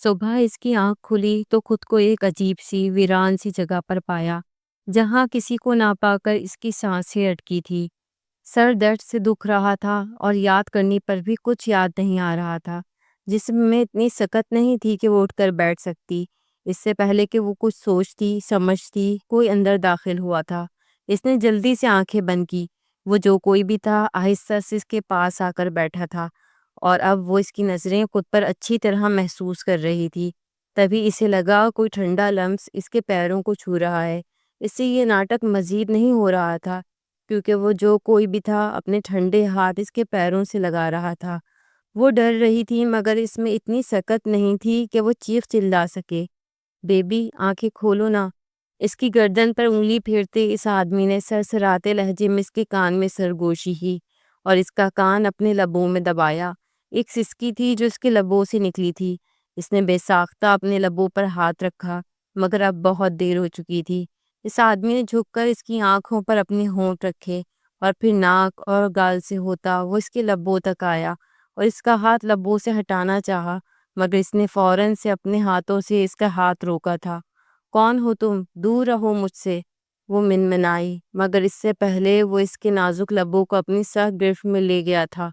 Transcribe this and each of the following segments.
صبح اس کی آنکھ کھلی تو خود کو ایک عجیب سی ویران سی جگہ پر پایا، جہاں کسی کو نہ پا کر اس کی سانسیں اٹکی تھی۔ سر درد سے دکھ رہا تھا اور یاد کرنے پر بھی کچھ یاد نہیں آ رہا تھا۔ جسم میں اتنی سکت نہیں تھی کہ وہ اٹھ کر بیٹھ سکتی۔ اس سے پہلے کہ وہ کچھ سوچتی سمجھتی کوئی اندر داخل ہوا تھا۔ اس نے جلدی سے آنکھیں بند کی۔ وہ جو کوئی بھی تھا آہستہ سے اس کے پاس آ کر بیٹھا تھا اور اب وہ اس کی نظریں خود پر اچھی طرح محسوس کر رہی تھی۔ تبھی اسے لگا کوئی ٹھنڈا لمس اس کے پیروں کو چھو رہا ہے۔ اس سے یہ ناٹک مزید نہیں ہو رہا تھا، کیونکہ وہ جو کوئی بھی تھا اپنے ٹھنڈے ہاتھ اس کے پیروں سے لگا رہا تھا۔ وہ ڈر رہی تھی مگر اس میں اتنی سکت نہیں تھی کہ وہ چیخ چلا سکے۔ بیبی آنکھیں کھولو نا۔ اس کی گردن پر انگلی پھیرتے اس آدمی نے سرسراتے لہجے میں اس کے کان میں سرگوشی کی اور اس کا کان اپنے لبوں میں دبایا۔ ایک سسکی تھی جو اس کے لبوں سے نکلی تھی۔ اس نے بے ساختہ اپنے لبوں پر ہاتھ رکھا مگر اب بہت دیر ہو چکی تھی۔ اس آدمی نے جھک کر اس کی آنکھوں پر اپنے ہونٹ رکھے اور پھر ناک اور گال سے ہوتا وہ اس کے لبوں تک آیا اور اس کا ہاتھ لبوں سے ہٹانا چاہا مگر اس نے فوراً سے اپنے ہاتھوں سے اس کا ہاتھ روکا تھا۔ کون ہو تم؟ دور رہو مجھ سے، وہ منمنائی، مگر اس سے پہلے وہ اس کے نازک لبوں کو اپنی سخت گرفت میں لے گیا تھا۔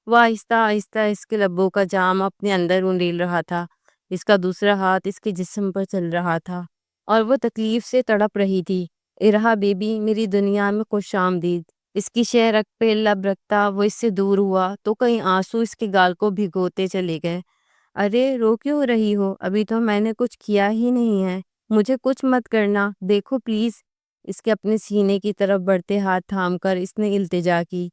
وہ آہستہ آہستہ اس کے لبوں کا جام اپنے اندر انڈیل رہا تھا۔ اس کا دوسرا ہاتھ اس کے جسم پر چل رہا تھا اور وہ تکلیف سے تڑپ رہی تھی۔ ارہا بیبی، میری دنیا میں خوش آمدید۔ اس کی شہرک پہ لب رکھتا وہ اس سے دور ہوا تو کئی آنسو اس کے گال کو بھگوتے چلے گئے۔ ارے رو کیوں رہی ہو؟ ابھی تو میں نے کچھ کیا ہی نہیں ہے۔ مجھے کچھ مت کرنا، دیکھو پلیز۔ اس کے اپنے سینے کی طرف بڑھتے ہاتھ تھام کر اس نے التجا کی۔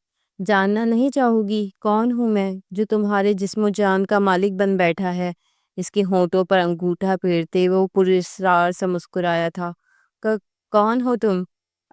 جاننا نہیں چاہو گی کون ہوں میں جو تمہارے جسم و جان کا مالک بن بیٹھا ہے؟ اس کے ہونٹوں پر انگوٹھا پھیرتے وہ پراسرار سے مسکرایا تھا۔ کون ہو تم؟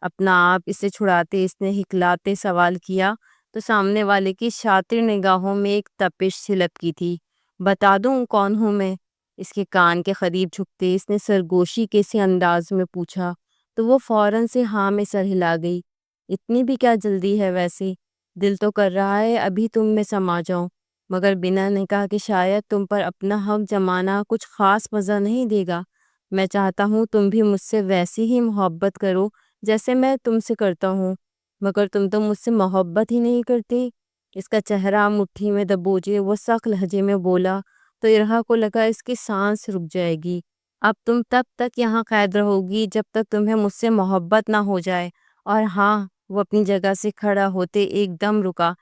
اپنا آپ اسے چھڑاتے اس نے ہکلاتے سوال کیا تو سامنے والے کی شاطر نگاہوں میں ایک تپش سی لپکی تھی۔ بتا دوں کون ہوں میں؟ اس کے کان کے قریب جھکتے اس نے سرگوشی کے سے انداز میں پوچھا تو وہ فوراً سے ہاں میں سر ہلا گئی۔ اتنی بھی کیا جلدی ہے ویسے؟ دل تو کر رہا ہے ابھی تم میں سما جاؤں، مگر بنا نے کہا کہ شاید تم پر اپنا حق جمانا کچھ خاص مزہ نہیں دے گا۔ میں چاہتا ہوں تم بھی مجھ سے ویسی ہی محبت کرو جیسے میں تم سے کرتا ہوں، مگر تم تو مجھ سے محبت ہی نہیں کرتی۔ اس کا چہرہ مٹھی میں دبوچے وہ سخت لہجے میں بولا تو ارہا کو لگا اس کی سانس رک جائے گی۔ اب تم تب تک یہاں قید رہو گی جب تک تمہیں مجھ سے محبت نہ ہو جائے۔ اور ہاں، وہ اپنی جگہ سے کھڑا ہوتے ایک دم رکا۔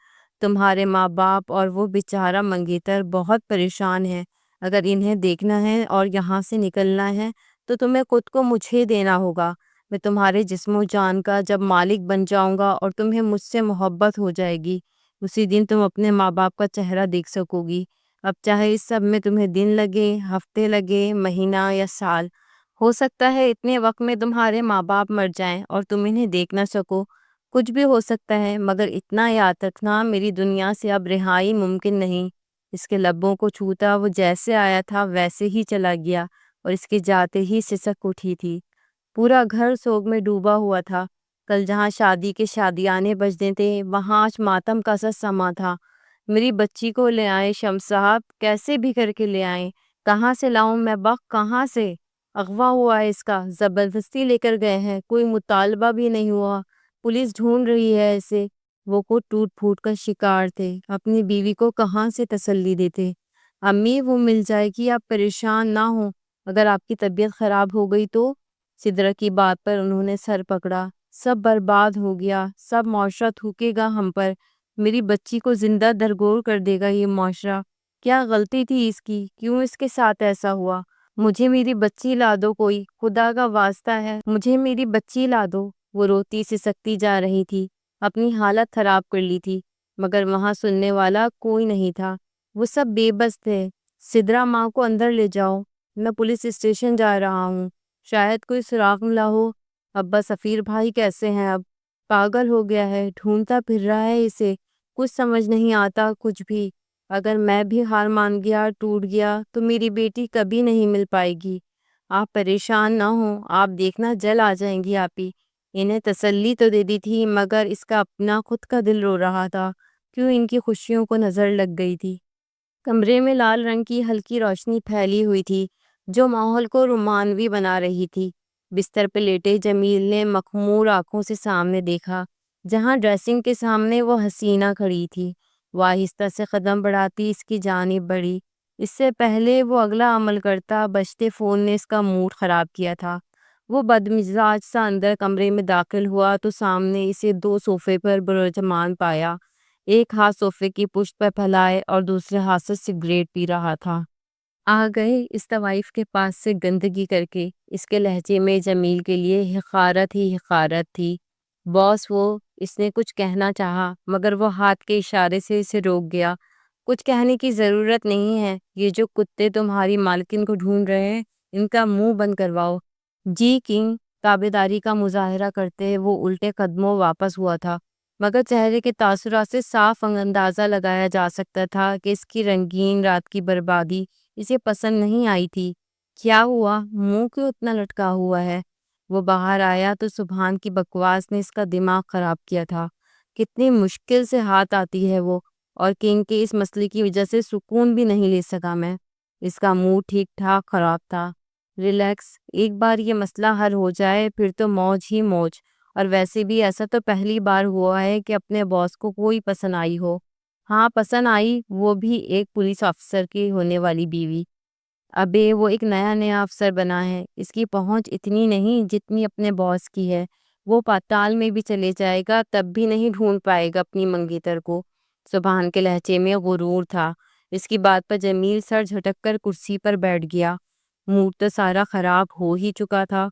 تمہارے ماں باپ اور وہ بیچارہ منگیتر بہت پریشان ہیں۔ اگر انہیں دیکھنا ہے اور یہاں سے نکلنا ہے تو تمہیں خود کو مجھے دینا ہوگا۔ میں تمہارے جسم و جان کا جب مالک بن جاؤں گا اور تمہیں مجھ سے محبت ہو جائے گی، اسی دن تم اپنے ماں باپ کا چہرہ دیکھ سکو گی۔ اب چاہے اس سب میں تمہیں دن لگے، ہفتے لگے، مہینہ یا سال، ہو سکتا ہے اتنے وقت میں تمہارے ماں باپ مر جائیں اور تم انہیں دیکھ نہ سکو۔ کچھ بھی ہو سکتا ہے مگر اتنا یاد رکھنا میری دنیا سے اب رہائی ممکن نہیں۔ اس کے لبوں کو چھوتا وہ جیسے آیا تھا ویسے ہی چلا گیا اور اس کے جاتے ہی سسک اٹھی تھی۔ پورا گھر سوگ میں ڈوبا ہوا تھا۔ کل جہاں شادی کے شادیانے بجتے تھے وہاں آج ماتم کا سا سما تھا۔ میری بچی کو لے آئیں شمس صاحب، کیسے بھی کر کے لے آئیں۔ کہاں سے لاؤں میں بخت، کہاں سے؟ اغوا ہوا ہے اس کا، زبردستی لے کر گئے ہیں، کوئی مطالبہ بھی نہیں ہوا، پولیس ڈھونڈ رہی ہے اسے۔ وہ خود ٹوٹ پھوٹ کا شکار تھے، اپنی بیوی کو کہاں سے تسلی دیتے۔ امی وہ مل جائے گی، آپ پریشان نہ ہوں، اگر آپ کی طبیعت خراب ہو گئی تو۔ سدرا کی بات پر انہوں نے سر پکڑا۔ سب برباد ہو گیا، سب معاشرہ تھوکے گا ہم پر، میری بچی کو زندہ درگور کر دے گا یہ معاشرہ۔ کیا غلطی تھی اس کی؟ کیوں اس کے ساتھ ایسا ہوا؟ مجھے میری بچی لا دو، کوئی خدا کا واسطہ ہے مجھے میری بچی لا دو۔ وہ روتی سسکتی جا رہی تھی، اپنی حالت خراب کر لی تھی، مگر وہاں سننے والا کوئی نہیں تھا۔ وہ سب بے بس تھے۔ سدرا ماں کو اندر لے جاؤ، میں پولیس اسٹیشن جا رہا ہوں، شاید کوئی سراغ ملا ہو۔ ابا سفیر بھائی کیسے ہیں اب؟ پاگل ہو گیا ہے، ڈھونڈتا پھر رہا ہے اسے، کچھ سمجھ نہیں آتا کچھ بھی۔ اگر میں بھی ہار مان گیا، ٹوٹ گیا تو میری بیٹی کبھی نہیں مل پائے گی۔ آپ پریشان نہ ہوں، آپ دیکھنا جل آ جائیں گی آپی۔ انہیں تسلی تو دے دی تھی مگر اس کا اپنا خود کا دل رو رہا تھا، کیوں ان کی خوشیوں کو نظر لگ گئی تھی۔ کمرے میں لال رنگ کی ہلکی روشنی پھیلی ہوئی تھی جو ماحول کو رومانوی بنا رہی تھی۔ بستر پہ لیٹے جمیل نے مخمور آنکھوں سے سامنے دیکھا جہاں ڈریسنگ کے سامنے وہ حسینہ کھڑی تھی۔ وہ آہستہ سے قدم بڑھاتی اس کی جانب بڑھی۔ اس سے پہلے وہ اگلا عمل کرتا بجتے فون نے اس کا موڈ خراب کیا تھا۔ وہ بدمزاج سا اندر کمرے میں داخل ہوا تو سامنے اسے دو صوفے پر برجمان پایا۔ ایک ہاتھ صوفے کی پشت پر پھیلائے اور دوسرے ہاتھ سے سگریٹ پی رہا تھا۔ آ گئے اس طوائف کے پاس سے گندگی کر کے۔ اس کے لہجے میں جمیل کے لیے حقارت ہی حقارت تھی۔ باس وہ اس نے کچھ کہنا چاہا مگر وہ ہاتھ کے اشارے سے اسے روک گیا۔ کچھ کہنے کی ضرورت نہیں ہے، یہ جو کتے تمہاری مالکن کو ڈھونڈ رہے ہیں ان کا منہ بند کرواؤ۔ جی کنگ، تابعداری کا مظاہرہ کرتے وہ الٹے قدموں واپس ہوا تھا مگر چہرے کے تاثرات سے صاف اندازہ لگایا جا سکتا تھا کہ اس کی رنگین رات کی بربادی اسے پسند نہیں آئی تھی۔ کیا ہوا؟ منہ کیوں اتنا لٹکا ہوا ہے؟ وہ باہر آیا تو سبحان کی بکواس نے اس کا دماغ خراب کیا تھا۔ کتنی مشکل سے ہاتھ آتی ہے وہ، اور کنگ کے اس مسئلے کی وجہ سے سکون بھی نہیں لے سکا میں۔ اس کا موڈ ٹھیک ٹھاک خراب تھا۔ ریلیکس، ایک بار یہ مسئلہ حل ہو جائے پھر تو موج ہی موج۔ اور ویسے بھی ایسا تو پہلی بار ہوا ہے کہ اپنے باس کو کوئی پسند آئی ہو۔ ہاں پسند آئی، وہ بھی ایک پولیس افسر کی ہونے والی بیوی۔ ابے وہ ایک نیا افسر بنا ہے، اس کی پہنچ اتنی نہیں جتنی اپنے باس کی ہے۔ وہ پاتال میں بھی چلے جائے گا تب بھی نہیں ڈھونڈ پائے گا اپنی منگیتر کو۔ سبحان کے لہجے میں غرور تھا۔ اس کی بات پر جمیل سر جھٹک کر کرسی پر بیٹھ گیا۔ موڈ تو سارا خراب ہو ہی چکا تھا۔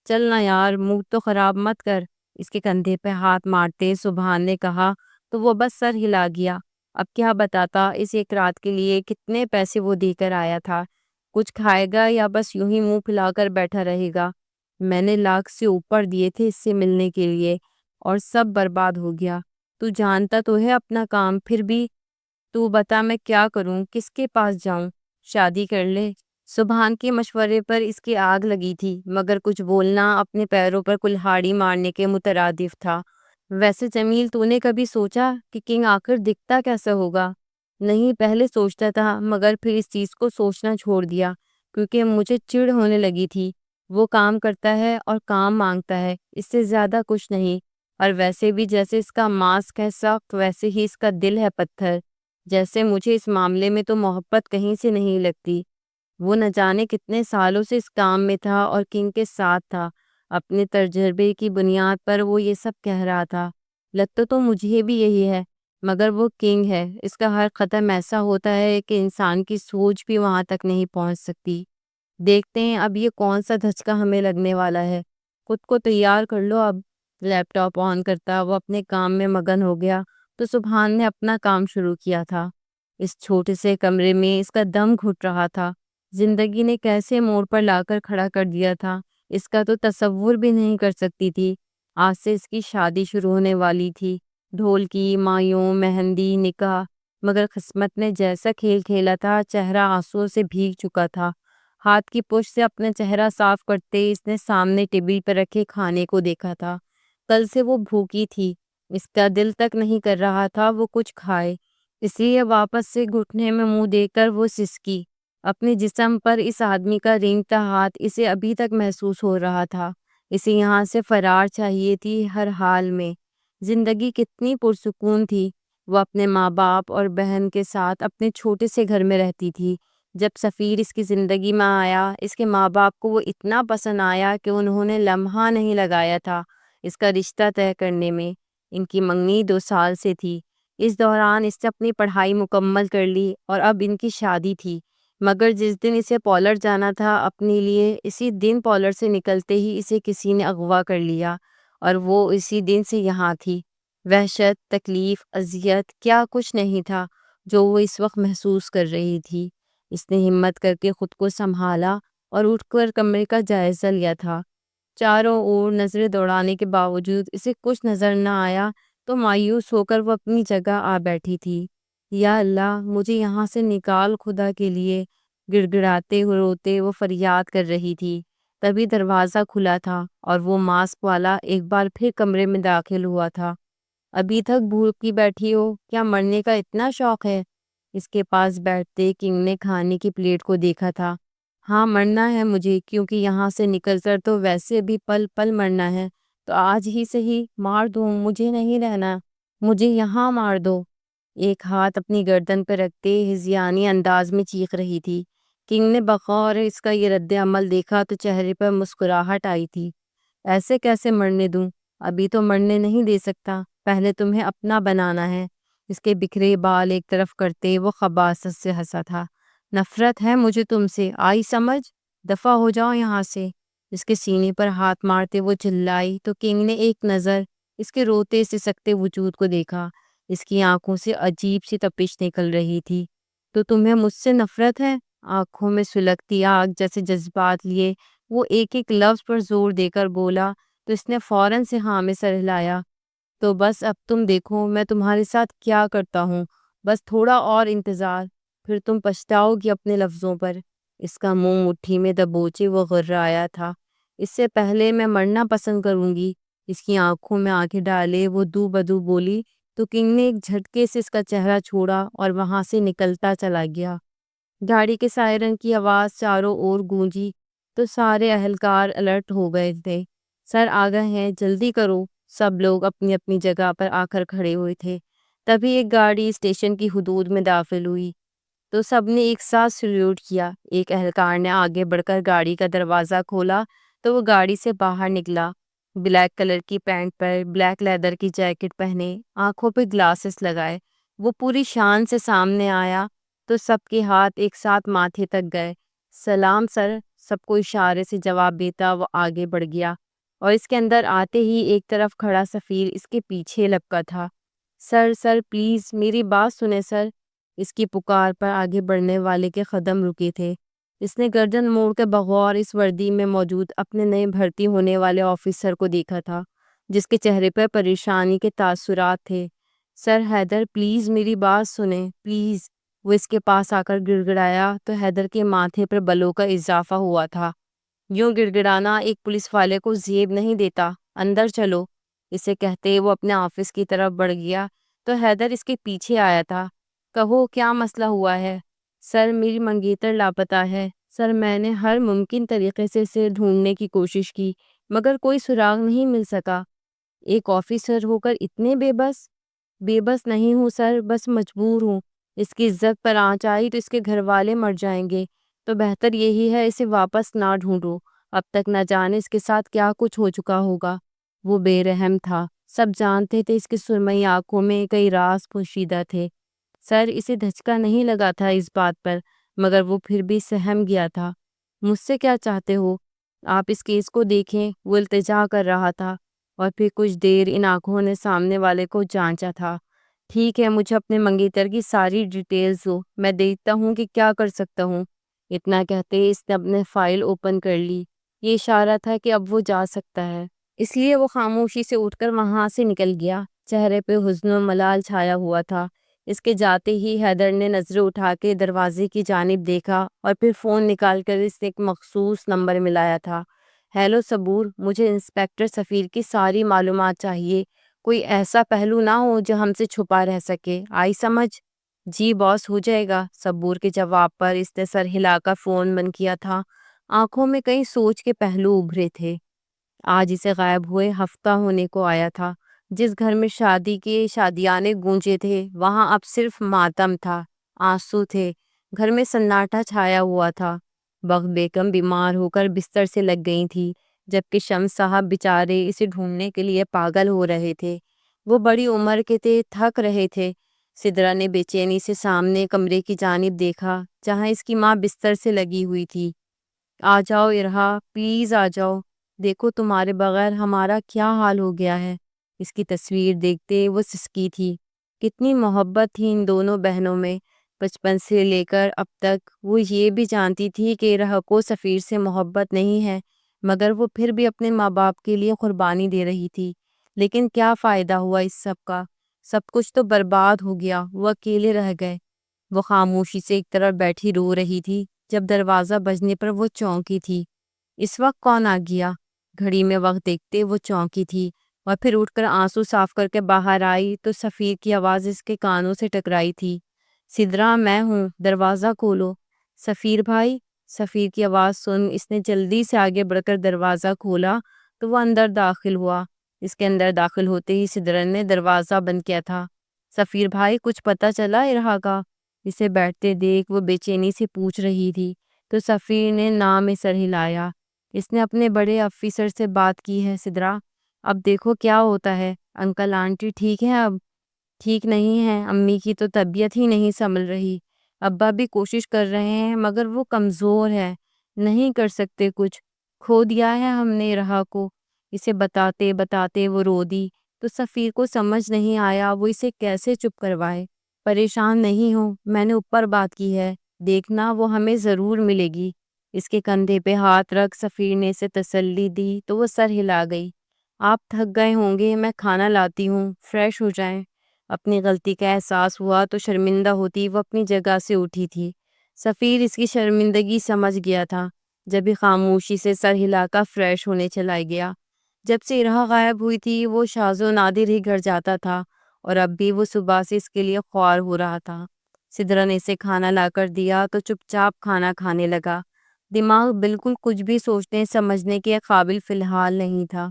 چلنا یار، موڈ تو خراب مت کر، اس کے کندھے پہ ہاتھ مارتے سبحان نے کہا تو وہ بس سر ہلا گیا۔ اب کیا بتاتا اس ایک رات کے لیے کتنے پیسے وہ دے کر آیا تھا؟ کچھ کھائے گا یا بس یوں ہی منہ پھیلا کر بیٹھا رہے گا؟ میں نے لاکھ سے اوپر دیے تھے اس سے ملنے کے لیے اور سب برباد ہو گیا۔ تو جانتا تو ہے اپنا کام، پھر بھی تو بتا میں کیا کروں، کس کے پاس جاؤں؟ شادی کر لے۔ سبحان کے مشورے پر اس کی آگ لگی تھی مگر کچھ بولنا اپنے پیروں پر کلہاڑی مارنے کے مترادف تھا۔ ویسے جمیل، تو نے کبھی سوچا کہ کنگ آخر دکھتا کیسا ہوگا؟ نہیں، پہلے سوچتا تھا مگر پھر اس چیز کو سوچنا چھوڑ دیا کیونکہ مجھے چڑ ہونے لگی تھی۔ وہ کام کرتا ہے اور کام مانگتا ہے، اس سے زیادہ کچھ نہیں۔ اور ویسے بھی جیسے اس کا ماسک ہے سخت ویسے ہی اس کا دل ہے پتھر۔ جیسے مجھے اس معاملے میں تو محبت کہیں سے نہیں لگتی۔ وہ نہ جانے کتنے سالوں سے اس کام میں تھا اور کنگ کے ساتھ تھا۔ اپنے تجربے کی بنیاد پر وہ یہ سب کہہ رہا تھا۔ لگتا تو مجھے بھی یہی ہے مگر وہ کنگ ہے، اس کا ہر قدم ایسا ہوتا ہے کہ انسان کی سوچ بھی وہاں تک نہیں پہنچ سکتی۔ دیکھتے ہیں اب یہ کون سا دھچکا ہمیں لگنے والا ہے۔ خود کو تیار کر لو اب۔ لیپ ٹاپ آن کرتا وہ اپنے کام میں مگن ہو گیا تو سبحان نے اپنا کام شروع کیا تھا۔ اس چھوٹے سے کمرے میں اس کا دم گھٹ رہا تھا۔ زندگی نے کیسے موڑ پر لا کر کھڑا کر دیا تھا، اس کا تو تصور بھی نہیں کر سکتی تھی۔ آج سے اس کی شادی شروع ہونے والی تھی، ڈھولکی، مایوں، مہندی، نکاح، مگر قسمت نے جیسا کھیل کھیلا تھا، چہرہ آنسوؤں سے بھیگ چکا تھا۔ ہاتھ کی پشت سے اپنا چہرہ صاف کرتے اس نے سامنے ٹیبل پر رکھے کھانے کو دیکھا تھا۔ کل سے وہ بھوکی تھی، اس کا دل تک نہیں کر رہا تھا وہ کچھ کھائے، اس لیے واپس سے گھٹنے میں منہ دے کر وہ سسکی۔ اپنے جسم پر اس آدمی کا رینگتا ہاتھ اسے ابھی تک محسوس ہو رہا تھا۔ اسے یہاں سے فرار چاہیے تھی ہر حال میں۔ زندگی کتنی پرسکون تھی۔ وہ اپنے ماں باپ اور بہن کے ساتھ اپنے چھوٹے سے گھر میں رہتی تھی۔ جب سفیر اس کی زندگی میں آیا، اس کے ماں باپ کو وہ اتنا پسند آیا کہ انہوں نے لمحہ نہیں لگایا تھا اس کا رشتہ طے کرنے میں۔ ان کی منگنی 2 سال سے تھی۔ اس دوران اس نے اپنی پڑھائی مکمل کر لی اور اب ان کی شادی تھی۔ مگر جس دن اسے پولر جانا تھا اپنے لیے، اسی دن پولر سے نکلتے ہی اسے کسی نے اغوا کر لیا اور وہ اسی دن سے یہاں تھی۔ وحشت، تکلیف، اذیت، کیا کچھ نہیں تھا جو وہ اس وقت محسوس کر رہی تھی۔ اس نے ہمت کر کے خود کو سنبھالا اور اٹھ کر کمرے کا جائزہ لیا تھا۔ چاروں اور نظریں دوڑانے کے باوجود اسے کچھ نظر نہ آیا تو مایوس ہو کر وہ اپنی جگہ آ بیٹھی تھی۔ یا اللہ مجھے یہاں سے نکال خدا کے لیے، گڑ گڑاتے روتے وہ فریاد کر رہی تھی۔ تبھی دروازہ کھلا تھا اور وہ ماسک والا ایک بار پھر کمرے میں داخل ہوا تھا۔ ابھی تک بھوکی بیٹھی ہو؟ کیا مرنے کا اتنا شوق ہے؟ اس کے پاس بیٹھتے کنگ نے کھانے کی پلیٹ کو دیکھا تھا۔ ہاں مرنا ہے مجھے، کیونکہ یہاں سے نکل کر تو ویسے بھی پل پل مرنا ہے، تو آج ہی صحیح مار دو، مجھے نہیں رہنا، مجھے یہاں مار دو۔ ایک ہاتھ اپنی گردن پہ رکھتے ہذیانی انداز میں چیخ رہی تھی۔ کنگ نے بغور اس کا یہ رد عمل دیکھا تو چہرے پر مسکراہٹ آئی تھی۔ ایسے کیسے مرنے دوں؟ ابھی تو مرنے نہیں دے سکتا، پہلے تمہیں اپنا بنانا ہے۔ اس کے بکھرے بال ایک طرف کرتے وہ خباثت سے ہنسا تھا۔ نفرت ہے مجھے تم سے، آئی سمجھ؟ دفع ہو جاؤ یہاں سے۔ اس کے سینے پر ہاتھ مارتے وہ چلائی تو کنگ نے ایک نظر اس کے روتے سسکتے وجود کو دیکھا۔ اس کی آنکھوں سے عجیب سی تپش نکل رہی تھی۔ تو تمہیں مجھ سے نفرت ہے؟ آنکھوں میں سلگتی آگ جیسے جذبات لیے وہ ایک ایک لفظ پر زور دے کر بولا تو اس نے فوراً سے ہاں میں سر ہلایا۔ تو بس اب تم دیکھو میں تمہارے ساتھ کیا کرتا ہوں، بس تھوڑا اور انتظار، پھر تم پچھتاؤ گی اپنے لفظوں پر۔ اس کا منہ مٹھی میں دبوچے وہ غررایا تھا۔ اس سے پہلے میں مرنا پسند کروں گی۔ اس کی آنکھوں میں آنکھیں ڈالے وہ دو بدو بولی تو کنگ نے ایک جھٹکے سے اس کا چہرہ چھوڑا اور وہاں سے نکلتا چلا گیا۔ گاڑی کے سائرن کی آواز چاروں اور گونجی تو سارے اہلکار الرٹ ہو گئے تھے۔ سر آ گئے ہیں، جلدی کرو۔ سب لوگ اپنی اپنی جگہ پر آ کر کھڑے ہوئے تھے۔ تبھی ایک گاڑی اسٹیشن کی حدود میں داخل ہوئی تو سب نے ایک ساتھ سلیوٹ کیا۔ ایک اہلکار نے آگے بڑھ کر گاڑی کا دروازہ کھولا تو وہ گاڑی سے باہر نکلا۔ بلیک کلر کی پینٹ پر بلیک لیدر کی جیکٹ پہنے، آنکھوں پہ گلاسز لگائے، وہ پوری شان سے سامنے آیا تو سب کے ہاتھ ایک ساتھ ماتھے تک گئے۔ سلام سر، سب کو اشارے سے جواب دیتا وہ آگے بڑھ گیا اور اس کے اندر آتے ہی ایک طرف کھڑا سفیر اس کے پیچھے لپکا تھا۔ سر سر پلیز میری بات سنیں سر۔ اس کی پکار پر آگے بڑھنے والے کے قدم رکے تھے۔ اس نے گردن موڑ کے بغور اس وردی میں موجود اپنے نئے بھرتی ہونے والے آفیسر کو دیکھا تھا، جس کے چہرے پر پریشانی کے تاثرات تھے۔ سر حیدر پلیز میری بات سنیں پلیز۔ وہ اس کے پاس آ کر گڑ گڑایا تو حیدر کے ماتھے پر بلوں کا اضافہ ہوا تھا۔ یوں گڑ گڑانا ایک پولیس والے کو زیب نہیں دیتا، اندر چلو۔ اسے کہتے وہ اپنے آفس کی طرف بڑھ گیا تو حیدر اس کے پیچھے آیا تھا۔ کہو کیا مسئلہ ہوا ہے؟ سر میری منگیتر لاپتہ ہے۔ سر میں نے ہر ممکن طریقے سے اسے ڈھونڈنے کی کوشش کی مگر کوئی سراغ نہیں مل سکا۔ ایک آفیسر ہو کر اتنے بے بس؟ بے بس نہیں ہوں سر، بس مجبور ہوں۔ اس کی عزت پر آنچ آئی تو اس کے گھر والے مر جائیں گے، تو بہتر یہی ہے اسے واپس نہ ڈھونڈو۔ اب تک نہ جانے اس کے ساتھ کیا کچھ ہو چکا ہوگا۔ وہ بے رحم تھا، سب جانتے تھے اس کی سرمئی آنکھوں میں کئی راز پوشیدہ تھے۔ سر اسے دھچکا نہیں لگا تھا اس بات پر، مگر وہ پھر بھی سہم گیا تھا۔ مجھ سے کیا چاہتے ہو؟ آپ اس کیس کو دیکھیں، وہ التجا کر رہا تھا، اور پھر کچھ دیر ان آنکھوں نے سامنے والے کو جانچا تھا۔ ٹھیک ہے، مجھے اپنے منگیتر کی ساری ڈیٹیلز دو، میں دیکھتا ہوں کہ کیا کر سکتا ہوں۔ اتنا کہتے اس نے اپنے فائل اوپن کر لی۔ یہ اشارہ تھا کہ اب وہ جا سکتا ہے، اس لیے وہ خاموشی سے اٹھ کر وہاں سے نکل گیا۔ چہرے پہ حزن و ملال چھایا ہوا تھا۔ اس کے جاتے ہی حیدر نے نظریں اٹھا کے دروازے کی جانب دیکھا اور پھر فون نکال کر اس نے ایک مخصوص نمبر ملایا تھا۔ ہیلو صبور، مجھے انسپکٹر سفیر کی ساری معلومات چاہیے، کوئی ایسا پہلو نہ ہو جو ہم سے چھپا رہ سکے، آئی سمجھ؟ جی باس، ہو جائے گا۔ صبور کے جواب پر اس نے سر ہلا کر فون بند کیا تھا۔ آنکھوں میں کئی سوچ کے پہلو ابھرے تھے۔ آج اسے غائب ہوئے ہفتہ ہونے کو آیا تھا۔ جس گھر میں شادی کے شادیانے گونجے تھے وہاں اب صرف ماتم تھا، آنسو تھے۔ گھر میں سناٹا چھایا ہوا تھا۔ بخت بیگم بیمار ہو کر بستر سے لگ گئی تھی، جبکہ شمس صاحب بیچارے اسے ڈھونڈنے کے لیے پاگل ہو رہے تھے۔ وہ بڑی عمر کے تھے، تھک رہے تھے۔ سدرا نے بے چینی سے سامنے کمرے کی جانب دیکھا جہاں اس کی ماں بستر سے لگی ہوئی تھی۔ آ جاؤ ارہا، پلیز آ جاؤ، دیکھو تمہارے بغیر ہمارا کیا حال ہو گیا ہے۔ اس کی تصویر دیکھتے وہ سسکی تھی۔ کتنی محبت تھی ان دونوں بہنوں میں۔ بچپن سے لے کر اب تک وہ یہ بھی جانتی تھی کہ ارہا کو سفیر سے محبت نہیں ہے، مگر وہ پھر بھی اپنے ماں باپ کے لیے قربانی دے رہی تھی۔ لیکن کیا فائدہ ہوا اس سب کا؟ سب کچھ تو برباد ہو گیا، وہ اکیلے رہ گئے۔ وہ خاموشی سے ایک طرف بیٹھی رو رہی تھی جب دروازہ بجنے پر وہ چونکی تھی۔ اس وقت کون آ گیا؟ گھڑی میں وقت دیکھتے وہ چونکی تھی اور پھر اٹھ کر آنسو صاف کر کے باہر آئی تو سفیر کی آواز اس کے کانوں سے ٹکرائی تھی۔ سدرا میں ہوں، دروازہ کھولو۔ سفیر بھائی، سفیر کی آواز سن اس نے جلدی سے آگے بڑھ کر دروازہ کھولا تو وہ اندر داخل ہوا۔ اس کے اندر داخل ہوتے ہی سدرن نے دروازہ بند کیا تھا۔ سفیر بھائی، کچھ پتہ چلا ارہا کا؟ اسے بیٹھتے دیکھ وہ بے چینی سے پوچھ رہی تھی تو سفیر نے نام میں سر ہلایا۔ اس نے اپنے بڑے آفیسر سے بات کی ہے سدرا، اب دیکھو کیا ہوتا ہے۔ انکل آنٹی ٹھیک ہے؟ اب ٹھیک نہیں ہے، امی کی تو طبیعت ہی نہیں سنبھل رہی، ابا بھی کوشش کر رہے ہیں مگر وہ کمزور ہے، نہیں کر سکتے کچھ، کھو دیا ہے ہم نے رہا کو۔ اسے بتاتے بتاتے وہ رو دی تو سفیر کو سمجھ نہیں آیا وہ اسے کیسے چپ کروائے۔ پریشان نہیں ہو، میں نے اوپر بات کی ہے، دیکھنا وہ ہمیں ضرور ملے گی۔ اس کے کندھے پہ ہاتھ رکھ سفیر نے اسے تسلی دی تو وہ سر ہلا گئی۔ آپ تھک گئے ہوں گے، میں کھانا لاتی ہوں، فریش ہو جائیں۔ اپنی غلطی کا احساس ہوا تو شرمندہ ہوتی وہ اپنی جگہ سے اٹھی تھی۔ سفیر اس کی شرمندگی سمجھ گیا تھا، جب ہی خاموشی سے سر ہلا کر فریش ہونے چلا گیا۔ جب سے ارہا غائب ہوئی تھی وہ شاذ و نادر ہی گھر جاتا تھا اور اب بھی وہ صبح سے اس کے لیے خوار ہو رہا تھا۔ سدرا نے اسے کھانا لا کر دیا تو چپ چاپ کھانا کھانے لگا۔ دماغ بالکل کچھ بھی سوچنے سمجھنے کے قابل فی الحال نہیں تھا۔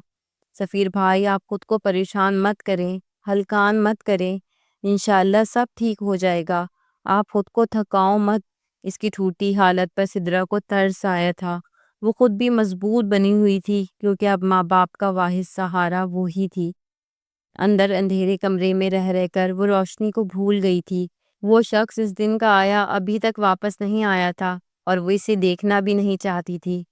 سفیر بھائی، آپ خود کو پریشان مت کریں، ہلکان مت کریں، انشاءاللہ سب ٹھیک ہو جائے گا، آپ خود کو تھکاؤ مت۔ اس کی ٹوٹی حالت پر سدرا کو ترس آیا تھا۔ وہ خود بھی مضبوط بنی ہوئی تھی کیونکہ اب ماں باپ کا واحد سہارا وہی تھی۔ اندر اندھیرے کمرے میں رہ رہ کر وہ روشنی کو بھول گئی تھی۔ وہ شخص اس دن کا آیا ابھی تک واپس نہیں آیا تھا اور وہ اسے دیکھنا بھی نہیں چاہتی تھی۔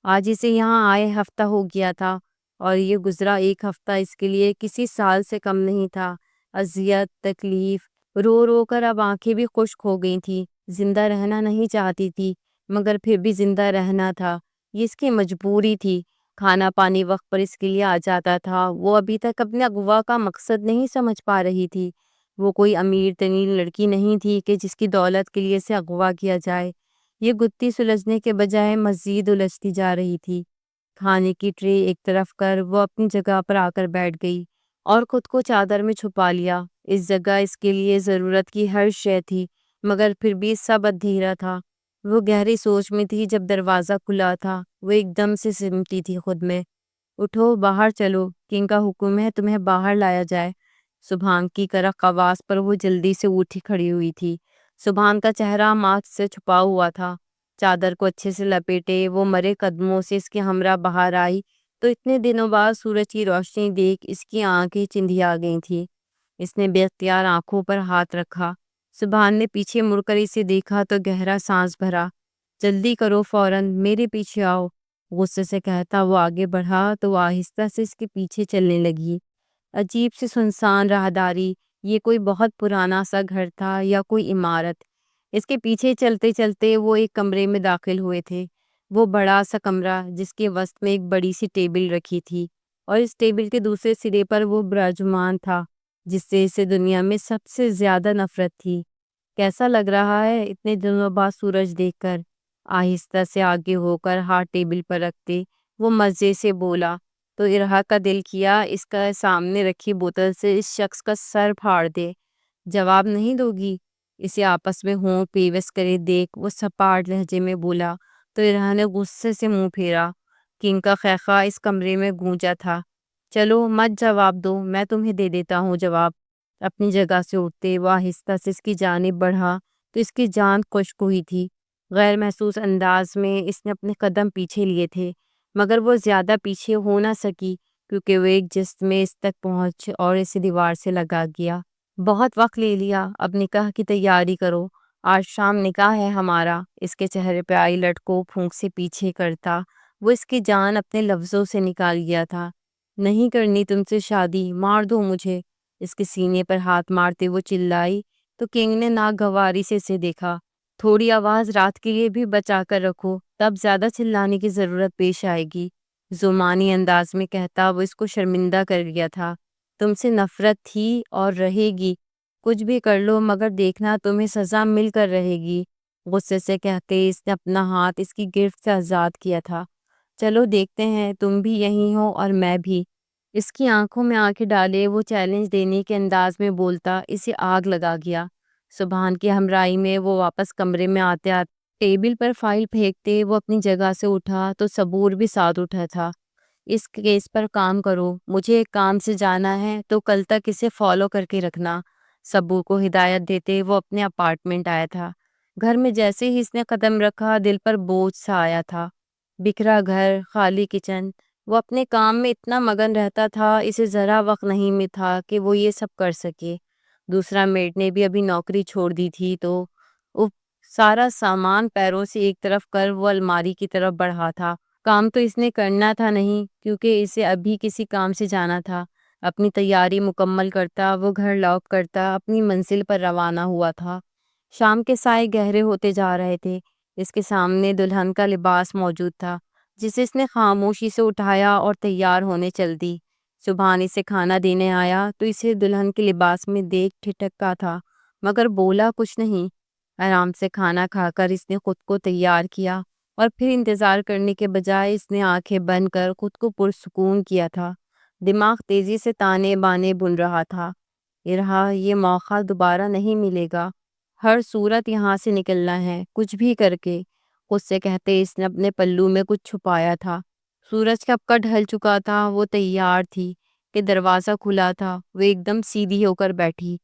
آج اسے یہاں آئے ہفتہ ہو گیا تھا اور یہ گزرا ایک ہفتہ اس کے لیے کسی سال سے کم نہیں تھا۔ اذیت، تکلیف، رو رو کر اب آنکھیں بھی خشک ہو گئی تھیں۔ زندہ رہنا نہیں چاہتی تھی مگر پھر بھی زندہ رہنا تھا، یہ اس کی مجبوری تھی۔ کھانا پانی وقت پر اس کے لیے آ جاتا تھا۔ وہ ابھی تک اپنے اغوا کا مقصد نہیں سمجھ پا رہی تھی۔ وہ کوئی امیر ترین لڑکی نہیں تھی کہ جس کی دولت کے لیے اسے اغوا کیا جائے۔ یہ گتھی سلجھنے کے بجائے مزید الجھتی جا رہی تھی۔ کھانے کی ٹرے ایک طرف کر وہ اپنی جگہ پر آ کر بیٹھ گئی اور خود کو چادر میں چھپا لیا۔ اس جگہ اس کے لیے ضرورت کی ہر شے تھی مگر پھر بھی سب اندھیرا تھا۔ وہ گہری سوچ میں تھی جب دروازہ کھلا تھا۔ وہ ایک دم سے سمٹی تھی خود میں۔ اٹھو، باہر چلو، کنگ کا حکم ہے تمہیں باہر لایا جائے۔ سبحان کی کرخ آواز پر وہ جلدی سے اٹھی کھڑی ہوئی تھی۔ سبحان کا چہرہ ماسک سے چھپا ہوا تھا۔ چادر کو اچھے سے لپیٹے وہ مرے قدموں سے اس کے ہمراہ باہر آئی تو اتنے دنوں بعد سورج کی روشنی دیکھ اس کی آنکھیں چندھیا گئی تھیں۔ اس نے بے اختیار آنکھوں پر ہاتھ رکھا۔ سبحان نے پیچھے مڑ کر اسے دیکھا تو گہرا سانس بھرا۔ جلدی کرو، فوراً میرے پیچھے آؤ، غصے سے کہتا وہ آگے بڑھا تو وہ آہستہ سے اس کے پیچھے چلنے لگی۔ عجیب سی سنسان راہداری، یہ کوئی بہت پرانا سا گھر تھا یا کوئی عمارت؟ اس کے پیچھے چلتے چلتے وہ ایک کمرے میں داخل ہوئے تھے۔ وہ بڑا سا کمرہ جس کے وسط میں ایک بڑی سی ٹیبل رکھی تھی اور اس ٹیبل کے دوسرے سرے پر وہ براجمان تھا جس سے اسے دنیا میں سب سے زیادہ نفرت تھی۔ کیسا لگ رہا ہے اتنے دنوں بعد سورج دیکھ کر؟ آہستہ سے آگے ہو کر ہاتھ ٹیبل پر رکھتے وہ مزے سے بولا تو ارہا کا دل کیا اس کا سامنے رکھی بوتل سے اس شخص کا سر پھاڑ دے۔ جواب نہیں دو گی؟ اسے آپس میں ہونٹ پیوست کرے دیکھ وہ سپاٹ لہجے میں بولا تو ارہا نے غصے سے منہ پھیرا۔ کنگ کا خیخہ اس کمرے میں گونجا تھا۔ چلو مت جواب دو، میں تمہیں دے دیتا ہوں جواب۔ اپنی جگہ سے اٹھتے وہ آہستہ سے اس کی جانب بڑھا تو اس کی جان خشک ہوئی تھی۔ غیر محسوس انداز میں اس نے اپنے قدم پیچھے لیے تھے مگر وہ زیادہ پیچھے ہو نہ سکی کیونکہ وہ ایک جست میں اس تک پہنچ اور اسے دیوار سے لگا گیا۔ بہت وقت لے لیا، اب نکاح کی تیاری کرو، آج شام نکاح ہے ہمارا۔ اس کے چہرے پہ آئی لٹکو پھونک سے پیچھے کرتا وہ اس کی جان اپنے لفظوں سے نکال گیا تھا۔ نہیں کرنی تم سے شادی، مار دو مجھے۔ اس کے سینے پر ہاتھ مارتے وہ چلائی تو کنگ نے ناگواری سے اسے دیکھا۔ تھوڑی آواز رات کے لیے بھی بچا کر رکھو، تب زیادہ چلانے کی ضرورت پیش آئے گی، زمانی انداز میں کہتا وہ اس کو شرمندہ کر گیا تھا۔ تم سے نفرت تھی اور رہے گی، کچھ بھی کر لو مگر دیکھنا تمہیں سزا مل کر رہے گی، غصے سے کہتے اس نے اپنا ہاتھ اس کی گرفت سے آزاد کیا تھا۔ چلو دیکھتے ہیں، تم بھی یہیں ہو اور میں بھی۔ اس کی آنکھوں میں آنکھیں ڈالے وہ چیلنج دینے کے انداز میں بولتا اسے آگ لگا گیا۔ سبحان کی ہمراہی میں وہ واپس کمرے میں آتے آتے ٹیبل پر فائل پھینکتے وہ اپنی جگہ سے اٹھا تو صبور بھی ساتھ اٹھا تھا۔ اس کیس پر کام کرو، مجھے ایک کام سے جانا ہے تو کل تک اسے فالو کر کے رکھنا۔ صبور کو ہدایت دیتے وہ اپنے اپارٹمنٹ آیا تھا۔ گھر میں جیسے ہی اس نے قدم رکھا دل پر بوجھ سا آیا تھا۔ بکھرا گھر، خالی کچن، وہ اپنے کام میں اتنا مگن رہتا تھا اسے ذرا وقت نہیں میں تھا کہ وہ یہ سب کر سکے۔ دوسرا میٹ نے بھی ابھی نوکری چھوڑ دی تھی تو اف، سارا سامان پیروں سے ایک طرف کر وہ الماری کی طرف بڑھا تھا۔ کام تو اس نے کرنا تھا نہیں کیونکہ اسے ابھی کسی کام سے جانا تھا۔ اپنی تیاری مکمل کرتا وہ گھر لاک کرتا اپنی منزل پر روانہ ہوا تھا۔ شام کے سائے گہرے ہوتے جا رہے تھے۔ اس کے سامنے دلہن کا لباس موجود تھا جسے اس نے خاموشی سے اٹھایا اور تیار ہونے چل دی۔ سبحان اسے کھانا دینے آیا تو اسے دلہن کے لباس میں دیکھ ٹھٹکا تھا مگر بولا کچھ نہیں۔ آرام سے کھانا کھا کر اس نے خود کو تیار کیا اور پھر انتظار کرنے کے بجائے اس نے آنکھیں بند کر خود کو پرسکون کیا تھا۔ دماغ تیزی سے تانے بانے بن رہا تھا۔ یہ موقع دوبارہ نہیں ملے گا، ہر صورت یہاں سے نکلنا ہے کچھ بھی کر کے، خود سے کہتے اس نے اپنے پلو میں کچھ چھپایا تھا۔ سورج کب کا ڈھل چکا تھا، وہ تیار تھی کہ دروازہ کھلا تھا۔ وہ ایک دم سیدھی ہو کر بیٹھی،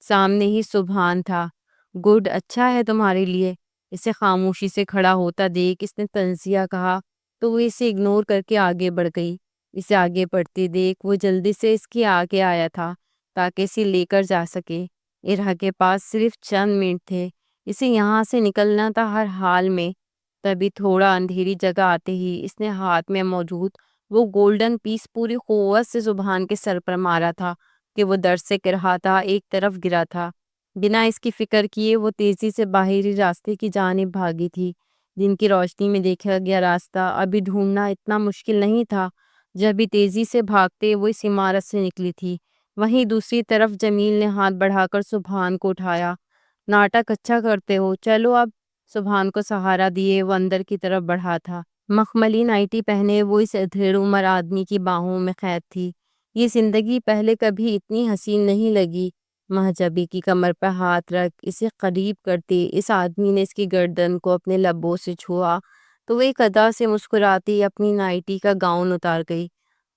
سامنے ہی سبحان تھا۔ گڈ، اچھا ہے تمہارے لیے۔ اسے خاموشی سے کھڑا ہوتا دیکھ اس نے طنزیہ کہا تو وہ اسے اگنور کر کے آگے بڑھ گئی۔ اسے آگے بڑھتے دیکھ وہ جلدی سے اس کے آگے آیا تھا تاکہ اسے لے کر جا سکے۔ ارہا کے پاس صرف چند منٹ تھے، اسے یہاں سے نکلنا تھا ہر حال میں۔ تبھی تھوڑا اندھیری جگہ آتے ہی اس نے ہاتھ میں موجود وہ گولڈن پیس پوری قوت سے سبحان کے سر پر مارا تھا کہ وہ درد سے کرہاتا ایک طرف گرا تھا۔ بنا اس کی فکر کیے وہ تیزی سے باہری راستے کی جانب بھاگی تھی۔ دن کی روشنی میں دیکھا گیا راستہ ابھی ڈھونڈنا اتنا مشکل نہیں تھا۔ جب بھی تیزی سے بھاگتے وہ اس عمارت سے نکلی تھی، وہیں دوسری طرف جمیل نے ہاتھ بڑھا کر سبحان کو اٹھایا۔ ناٹک اچھا کرتے ہو، چلو اب۔ سبحان کو سہارا دیے وہ اندر کی طرف بڑھا تھا۔ مخملی نائٹی پہنے وہ اس ادھیڑ عمر آدمی کی باہوں میں قید تھی۔ یہ زندگی پہلے کبھی اتنی حسین نہیں لگی۔ مہجبی کی کمر پہ ہاتھ رکھ اسے قریب کرتے اس آدمی نے اس کی گردن کو اپنے لبوں سے چھوا تو وہ ایک ادا سے مسکراتی اپنی نائٹی کا گاؤن اتار گئی۔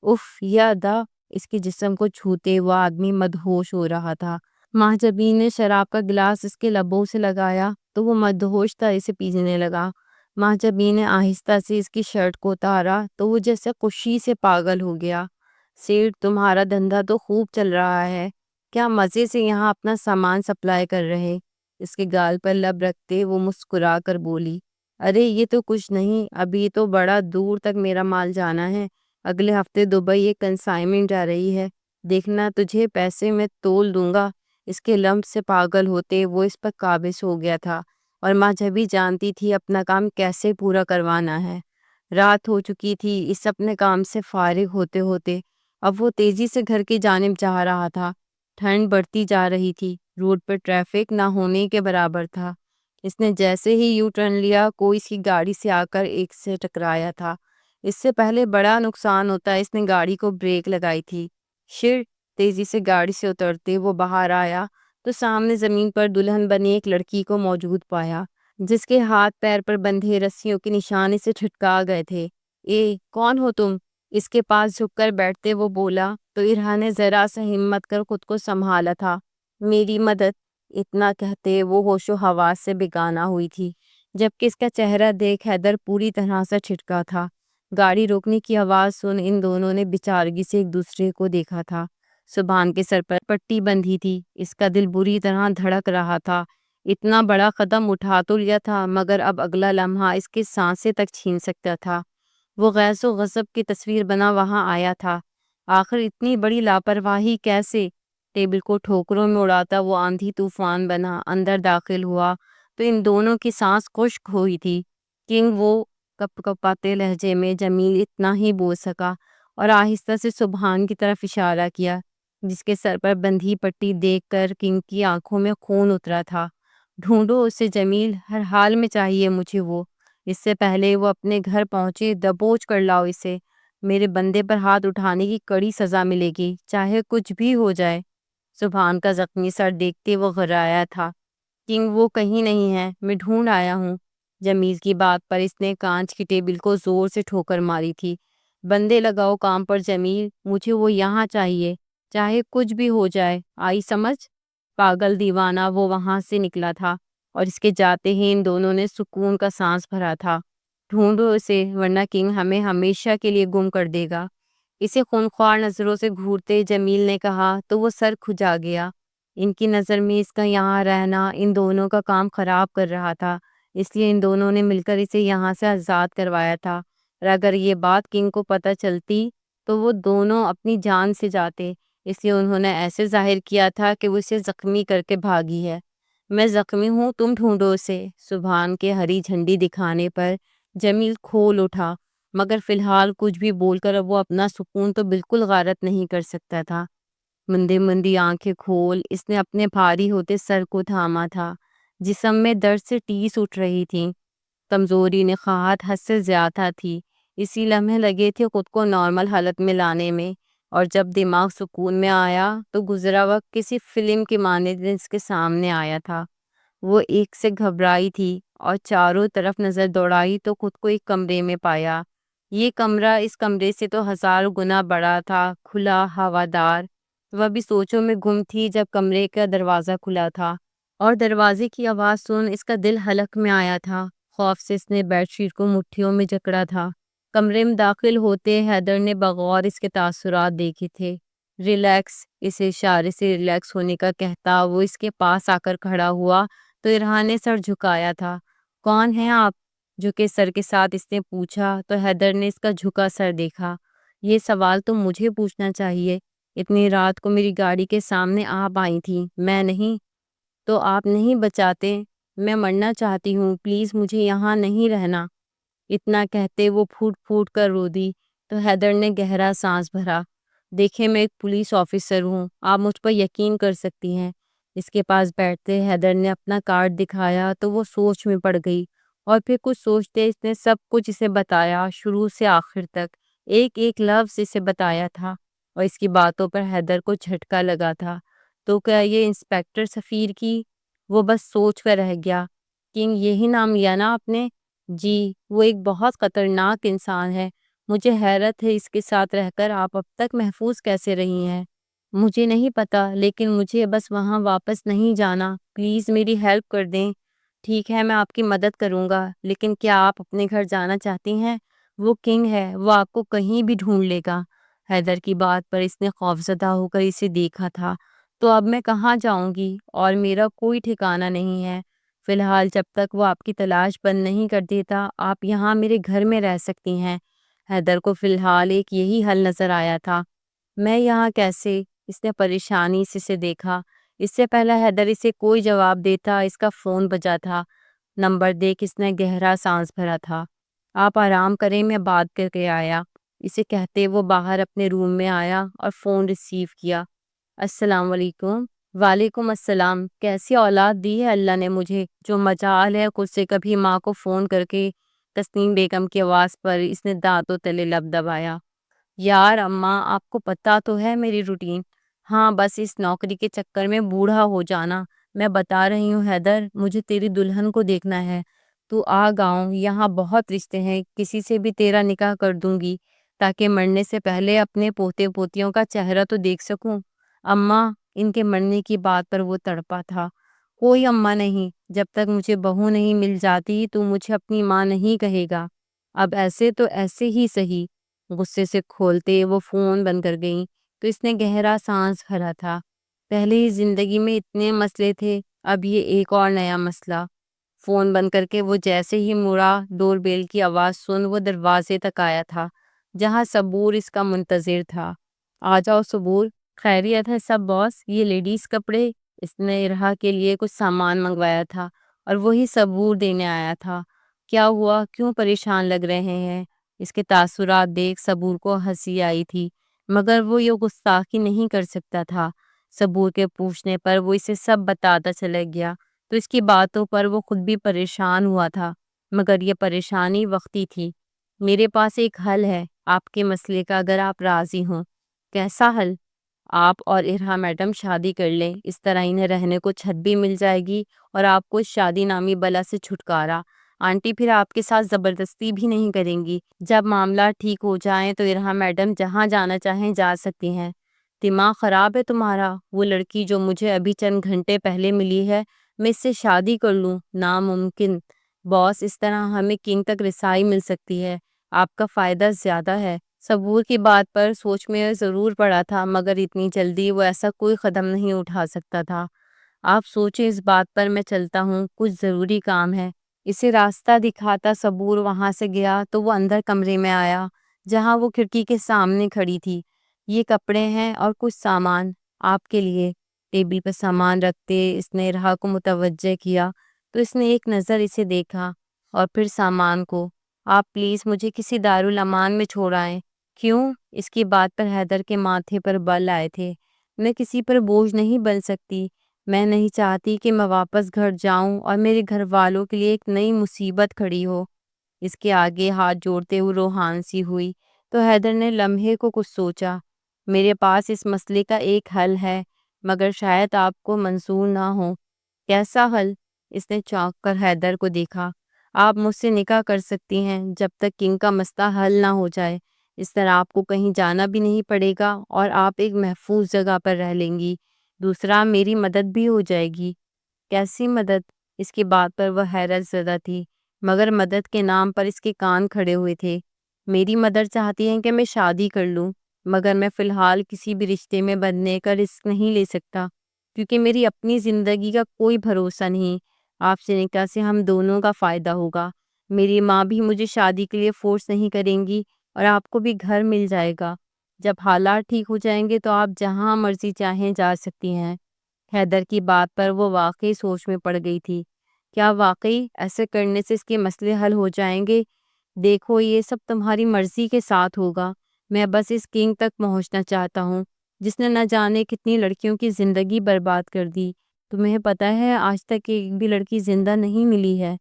اف، یہ ادا! اس کے جسم کو چھوتے وہ آدمی مدہوش ہو رہا تھا۔ مہجبی نے شراب کا گلاس اس کے لبوں سے لگایا تو وہ مدہوش طرح سے پینے لگا۔ مہجبی نے آہستہ سے اس کی شرٹ کو اتارا تو وہ جیسے خوشی سے پاگل ہو گیا۔ سیٹ، تمہارا دھندا تو خوب چل رہا ہے، کیا مزے سے یہاں اپنا سامان سپلائی کر رہے۔ اس کے گال پر لب رکھتے وہ مسکرا کر بولی، ارے یہ تو کچھ نہیں، ابھی تو بڑا دور تک میرا مال جانا ہے۔ اگلے ہفتے دبئی ایک کنسائنمنٹ جا رہی ہے، دیکھنا تجھے پیسے میں تول دوں گا۔ اس کے لمس سے پاگل ہوتے وہ اس پر قابض ہو گیا تھا اور مہجبی جانتی تھی اپنا کام کیسے پورا کروانا ہے۔ رات ہو چکی تھی۔ اس اپنے کام سے فارغ ہوتے ہوتے اب وہ تیزی سے گھر کی جانب جا رہا تھا۔ ٹھنڈ بڑھتی جا رہی تھی، روڈ پر ٹریفک نہ ہونے کے برابر تھا۔ اس نے جیسے ہی یو ٹرن لیا کوئی اس کی گاڑی سے آ کر ایک سے ٹکرایا تھا۔ اس سے پہلے بڑا نقصان ہوتا اس نے گاڑی کو بریک لگائی تھی۔ شر! تیزی سے گاڑی سے اترتے وہ باہر آیا تو سامنے زمین پر دلہن بنی ایک لڑکی کو موجود پایا جس کے ہاتھ پیر پر بندھے رسیوں کے نشان سے ٹھٹکا گئے تھے۔ اے، کون ہو تم؟ اس کے پاس جھک کر بیٹھتے وہ بولا تو ارہا نے ذرا سا ہمت کر خود کو سنبھالا تھا۔ میری مدد! اتنا کہتے وہ ہوش و حواس سے بیگانہ ہوئی تھی جبکہ اس کا چہرہ دیکھ حیدر پوری طرح سے چھٹکا تھا۔ گاڑی روکنے کی آواز سن ان دونوں نے بےچارگی سے ایک دوسرے کو دیکھا تھا۔ سبحان کے سر پر پٹی بندھی تھی، اس کا دل بری طرح دھڑک رہا تھا۔ اتنا بڑا قدم اٹھا تو لیا تھا مگر اب اگلا لمحہ اس کے سانسیں تک چھین سکتا تھا۔ وہ غیظ و غضب کی تصویر بنا وہاں آیا تھا۔ آخر اتنی بڑی لاپرواہی کیسے؟ ٹیبل کو ٹھوکروں میں اڑاتا وہ آندھی طوفان بنا اندر داخل ہوا تو ان دونوں کی سانس خشک ہوئی تھی۔ کنگ، وہ کپ کپاتے لہجے میں جمیل اتنا ہی بول سکا اور آہستہ سے سبحان کی طرف اشارہ کیا جس کے سر پر بندھی پٹی دیکھ کر کنگ کی آنکھوں میں خون اترا تھا۔ ڈھونڈو اسے جمیل، ہر حال میں چاہیے مجھے وہ۔ اس سے پہلے وہ اپنے گھر پہنچے دبوچ کر لاؤ اسے۔ میرے بندے پر ہاتھ اٹھانے کی کڑی سزا ملے گی چاہے کچھ بھی ہو جائے۔ سبحان کا زخمی سر دیکھتے وہ گھبرایا تھا۔ کنگ وہ کہیں نہیں ہے، میں ڈھونڈ آیا ہوں۔ جمیل کی بات پر اس نے کانچ کی ٹیبل کو زور سے ٹھوکر ماری تھی۔ بندے لگاؤ کام پر جمیل، مجھے وہ یہاں چاہیے، چاہے کچھ بھی ہو جائے، آئی سمجھ؟ پاگل دیوانہ وہ وہاں سے نکلا تھا اور اس کے جاتے ہی ان دونوں نے سکون کا سانس بھرا تھا۔ ڈھونڈو اسے ورنہ کنگ ہمیں ہمیشہ کے لیے گم کر دے گا، اسے خونخوار نظروں سے گھورتے جمیل نے کہا تو وہ سر کھجا گیا۔ ان کی نظر میں اس کا یہاں رہنا ان دونوں کا کام خراب کر رہا تھا، اس لیے ان دونوں نے مل کر اسے یہاں سے آزاد کروایا تھا، اور اگر یہ بات کنگ کو پتہ چلتی تو وہ دونوں اپنی جان سے جاتے، اس لیے انہوں نے ایسے ظاہر کیا تھا کہ وہ اسے زخمی کر کے بھاگی ہے۔ میں زخمی ہوں، تم ڈھونڈو اسے۔ سبحان کے ہری جھنڈی دکھانے پر جمیل کھول اٹھا، مگر فی الحال کچھ بھی بول کر اب وہ اپنا سکون تو بالکل غارت نہیں کر سکتا تھا۔ مندی مندی آنکھیں کھول اس نے اپنے بھاری ہوتے سر کو تھاما تھا، جسم میں درد سے ٹیس اٹھ رہی تھی، کمزوری نخاہت حد سے زیادہ تھی، اسی لمحے لگے تھے خود کو نارمل حالت میں لانے میں، اور جب دماغ سکون میں آیا تو گزرا وقت کسی فلم کی مانند اس کے سامنے آیا تھا۔ وہ ایک سے گھبرائی تھی اور چاروں طرف نظر دوڑائی تو خود کو ایک کمرے میں پایا۔ یہ کمرہ اس کمرے سے تو 1000 گنا بڑا تھا، کھلا ہوادار۔ وہ بھی سوچوں میں گم تھی جب کمرے کا دروازہ کھلا تھا اور دروازے کی آواز سن اس کا دل حلق میں آیا تھا۔ خوف سے اس نے بیڈ شیٹ کو مٹھیوں میں جکڑا تھا۔ کمرے میں داخل ہوتے حیدر نے بغور اس کے تاثرات دیکھے تھے۔ ریلیکس، اسے اشارے سے ریلیکس ہونے کا کہتا وہ اس کے پاس آ کر کھڑا ہوا تو ارحان نے سر جھکایا تھا۔ کون ہیں آپ؟ جھکے سر کے ساتھ اس نے پوچھا تو حیدر نے اس کا جھکا سر دیکھا۔ یہ سوال تو مجھے پوچھنا چاہیے، اتنی رات کو میری گاڑی کے سامنے آپ آئی تھیں، میں نہیں تو آپ نہیں بچاتے؟ میں مرنا چاہتی ہوں، پلیز مجھے یہاں نہیں رہنا۔ اتنا کہتے وہ پھوٹ پھوٹ کر رو دی تو حیدر نے گہرا سانس بھرا۔ دیکھیں میں ایک پولیس آفیسر ہوں، آپ مجھ پر یقین کر سکتی ہیں۔ اس کے پاس بیٹھتے حیدر نے اپنا کارڈ دکھایا تو وہ سوچ میں پڑ گئی، اور پھر کچھ سوچتے اس نے سب کچھ اسے بتایا، شروع سے آخر تک ایک ایک لفظ اسے بتایا تھا، اور اس کی باتوں پر حیدر کو جھٹکا لگا تھا۔ تو کیا یہ انسپیکٹر سفیر کی؟ وہ بس سوچ کر رہ گیا۔ کنگ یہی نام لیا نا آپ نے؟ جی، وہ ایک بہت خطرناک انسان ہے، مجھے حیرت ہے اس کے ساتھ رہ کر آپ اب تک محفوظ کیسے رہی ہیں۔ مجھے نہیں پتا، لیکن مجھے بس وہاں واپس نہیں جانا، پلیز میری ہیلپ کر دیں۔ ٹھیک ہے میں آپ کی مدد کروں گا، لیکن کیا آپ اپنے گھر جانا چاہتی ہیں؟ وہ کنگ ہے، وہ آپ کو کہیں بھی ڈھونڈ لے گا۔ حیدر کی بات پر اس نے خوفزدہ ہو کر اسے دیکھا تھا۔ تو اب میں کہاں جاؤں گی؟ اور میرا کوئی ٹھکانہ نہیں ہے۔ فی الحال جب تک وہ آپ کی تلاش بند نہیں کر دیتا آپ یہاں میرے گھر میں رہ سکتی ہیں۔ حیدر کو فی الحال ایک یہی حل نظر آیا تھا۔ میں یہاں کیسے؟ اس نے پریشانی سے اسے دیکھا۔ اس سے پہلے حیدر اسے کوئی جواب دیتا اس کا فون بجا تھا۔ نمبر دیکھ اس نے گہرا سانس بھرا تھا۔ آپ آرام کریں، میں بات کر کے آیا، اسے کہتے وہ باہر اپنے روم میں آیا اور فون ریسیو کیا۔ السلام علیکم۔ وعلیکم السلام۔ کیسی اولاد دی ہے اللہ نے مجھے، جو مجال ہے خود سے کبھی ماں کو فون کر کے۔ تسنیم بیگم کی آواز پر اس نے دانتوں تلے لب دبایا۔ یار اماں آپ کو پتہ تو ہے میری روٹین۔ ہاں بس اس نوکری کے چکر میں بوڑھا ہو جانا۔ میں بتا رہی ہوں حیدر، مجھے تیری دلہن کو دیکھنا ہے، تو آ گاؤں، یہاں بہت رشتے ہیں، کسی سے بھی تیرا نکاح کر دوں گی تاکہ مرنے سے پہلے اپنے پوتے پوتیوں کا چہرہ تو دیکھ سکوں۔ اماں، ان کے مرنے کی بات پر وہ تڑپا تھا۔ کوئی اماں نہیں، جب تک مجھے بہو نہیں مل جاتی تو مجھے اپنی ماں نہیں کہے گا۔ اب ایسے تو ایسے ہی صحیح۔ غصے سے کھولتے وہ فون بند کر گئیں تو اس نے گہرا سانس بھرا تھا۔ پہلے ہی زندگی میں اتنے مسئلے تھے، اب یہ ایک اور نیا مسئلہ۔ فون بند کر کے وہ جیسے ہی مڑا، ڈور بیل کی آواز سن وہ دروازے تک آیا تھا جہاں صبور اس کا منتظر تھا۔ آ جاؤ صبور، خیریت ہے سب باس؟ یہ لیڈیز کپڑے؟ اس نے ارہا کے لیے کچھ سامان منگوایا تھا اور وہی صبور دینے آیا تھا۔ کیا ہوا، کیوں پریشان لگ رہے ہیں؟ اس کے تاثرات دیکھ صبور کو ہنسی آئی تھی، مگر وہ یہ گستاخی نہیں کر سکتا تھا۔ صبور کے پوچھنے پر وہ اسے سب بتاتا چلا گیا تو اس کی باتوں پر وہ خود بھی پریشان ہوا تھا، مگر یہ پریشانی وقتی تھی۔ میرے پاس ایک حل ہے آپ کے مسئلے کا، اگر آپ راضی ہوں۔ کیسا حل؟ آپ اور ارہا میڈم شادی کر لیں، اس طرح انہیں رہنے کو چھت بھی مل جائے گی اور آپ کو شادی نامی بلا سے چھٹکارا۔ آنٹی پھر آپ کے ساتھ زبردستی بھی نہیں کریں گی۔ جب معاملات ٹھیک ہو جائیں تو ارہا میڈم جہاں جانا چاہیں جا سکتی ہیں۔ دماغ خراب ہے تمہارا؟ وہ لڑکی جو مجھے ابھی چند گھنٹے پہلے ملی ہے، میں اس سے شادی کر لوں؟ ناممکن باس، اس طرح ہمیں کنگ تک رسائی مل سکتی ہے، آپ کا فائدہ زیادہ ہے۔ صبور کی بات پر سوچ میں ضرور پڑا تھا، مگر اتنی جلدی وہ ایسا کوئی قدم نہیں اٹھا سکتا تھا۔ آپ سوچیں اس بات پر، میں چلتا ہوں، کچھ ضروری کام ہے۔ اسے راستہ دکھاتا صبور وہاں سے گیا تو وہ اندر کمرے میں آیا جہاں وہ کھڑکی کے سامنے کھڑی تھی۔ یہ کپڑے ہیں اور کچھ سامان آپ کے لیے۔ ٹیبل پر سامان رکھتے اس نے ارہا کو متوجہ کیا تو اس نے ایک نظر اسے دیکھا اور پھر سامان کو۔ آپ پلیز مجھے کسی دارالامان میں چھوڑ آئیں۔ کیوں؟ اس کی بات پر حیدر کے ماتھے پر بل آئے تھے۔ میں کسی پر بوجھ نہیں بن سکتی۔ میں نہیں چاہتی کہ میں واپس گھر جاؤں اور میرے گھر والوں کے لیے ایک نئی مصیبت کھڑی ہو۔ اس کے آگے ہاتھ جوڑتے ہوئے روحان سی ہوئی تو حیدر نے لمحے کو کچھ سوچا۔ میرے پاس اس مسئلے کا ایک حل ہے، مگر شاید آپ کو منظور نہ ہو۔ کیسا حل؟ اس نے چونک کر حیدر کو دیکھا۔ آپ مجھ سے نکاح کر سکتی ہیں جب تک کنگ کا مسئلہ حل نہ ہو جائے۔ اس طرح آپ کو کہیں جانا بھی نہیں پڑے گا اور آپ ایک محفوظ جگہ پر رہ لیں گی۔ دوسرا، میری مدد بھی ہو جائے گی۔ کیسی مدد؟ اس کی بات پر وہ حیرت زدہ تھی، مگر مدد کے نام پر اس کے کان کھڑے ہوئے تھے۔ میری مدد چاہتی ہیں کہ میں شادی کر لوں، مگر میں فی الحال کسی بھی رشتے میں بندھنے کا رسک نہیں لے سکتا، کیونکہ میری اپنی زندگی کا کوئی بھروسہ نہیں۔ آپ سے نکاح سے ہم دونوں کا فائدہ ہوگا۔ میری ماں بھی مجھے شادی کے لیے فورس نہیں کریں گی اور آپ کو بھی گھر مل جائے گا۔ جب حالات ٹھیک ہو جائیں گے تو آپ جہاں مرضی چاہیں جا سکتی ہیں۔ حیدر کی بات پر وہ واقعی سوچ میں پڑ گئی تھی۔ کیا واقعی ایسے کرنے سے اس کے مسئلے حل ہو جائیں گے؟ دیکھو، یہ سب تمہاری مرضی کے ساتھ ہوگا۔ میں بس اس کنگ تک پہنچنا چاہتا ہوں جس نے نہ جانے کتنی لڑکیوں کی زندگی برباد کر دی۔ تمہیں پتہ ہے آج تک ایک بھی لڑکی زندہ نہیں ملی ہے۔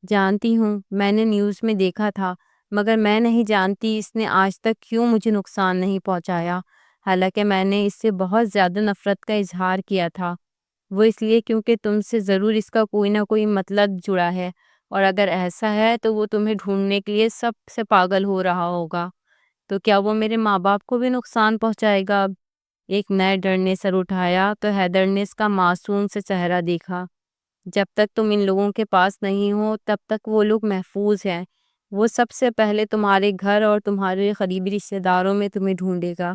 جانتی ہوں، میں نے نیوز میں دیکھا تھا، مگر میں نہیں جانتی اس نے آج تک کیوں مجھے نقصان نہیں پہنچایا، حالانکہ میں نے اس سے بہت زیادہ نفرت کا اظہار کیا تھا۔ وہ اس لیے کیونکہ تم سے ضرور اس کا کوئی نہ کوئی مطلب جڑا ہے، اور اگر ایسا ہے تو وہ تمہیں ڈھونڈنے کے لیے سب سے پاگل ہو رہا ہوگا۔ تو کیا وہ میرے ماں باپ کو بھی نقصان پہنچائے گا؟ اب ایک نئے ڈر نے سر اٹھایا تو حیدر نے اس کا معصوم سے چہرہ دیکھا۔ جب تک تم ان لوگوں کے پاس نہیں ہو تب تک وہ لوگ محفوظ ہیں۔ وہ سب سے پہلے تمہارے گھر اور تمہارے قریبی رشتہ داروں میں تمہیں ڈھونڈے گا۔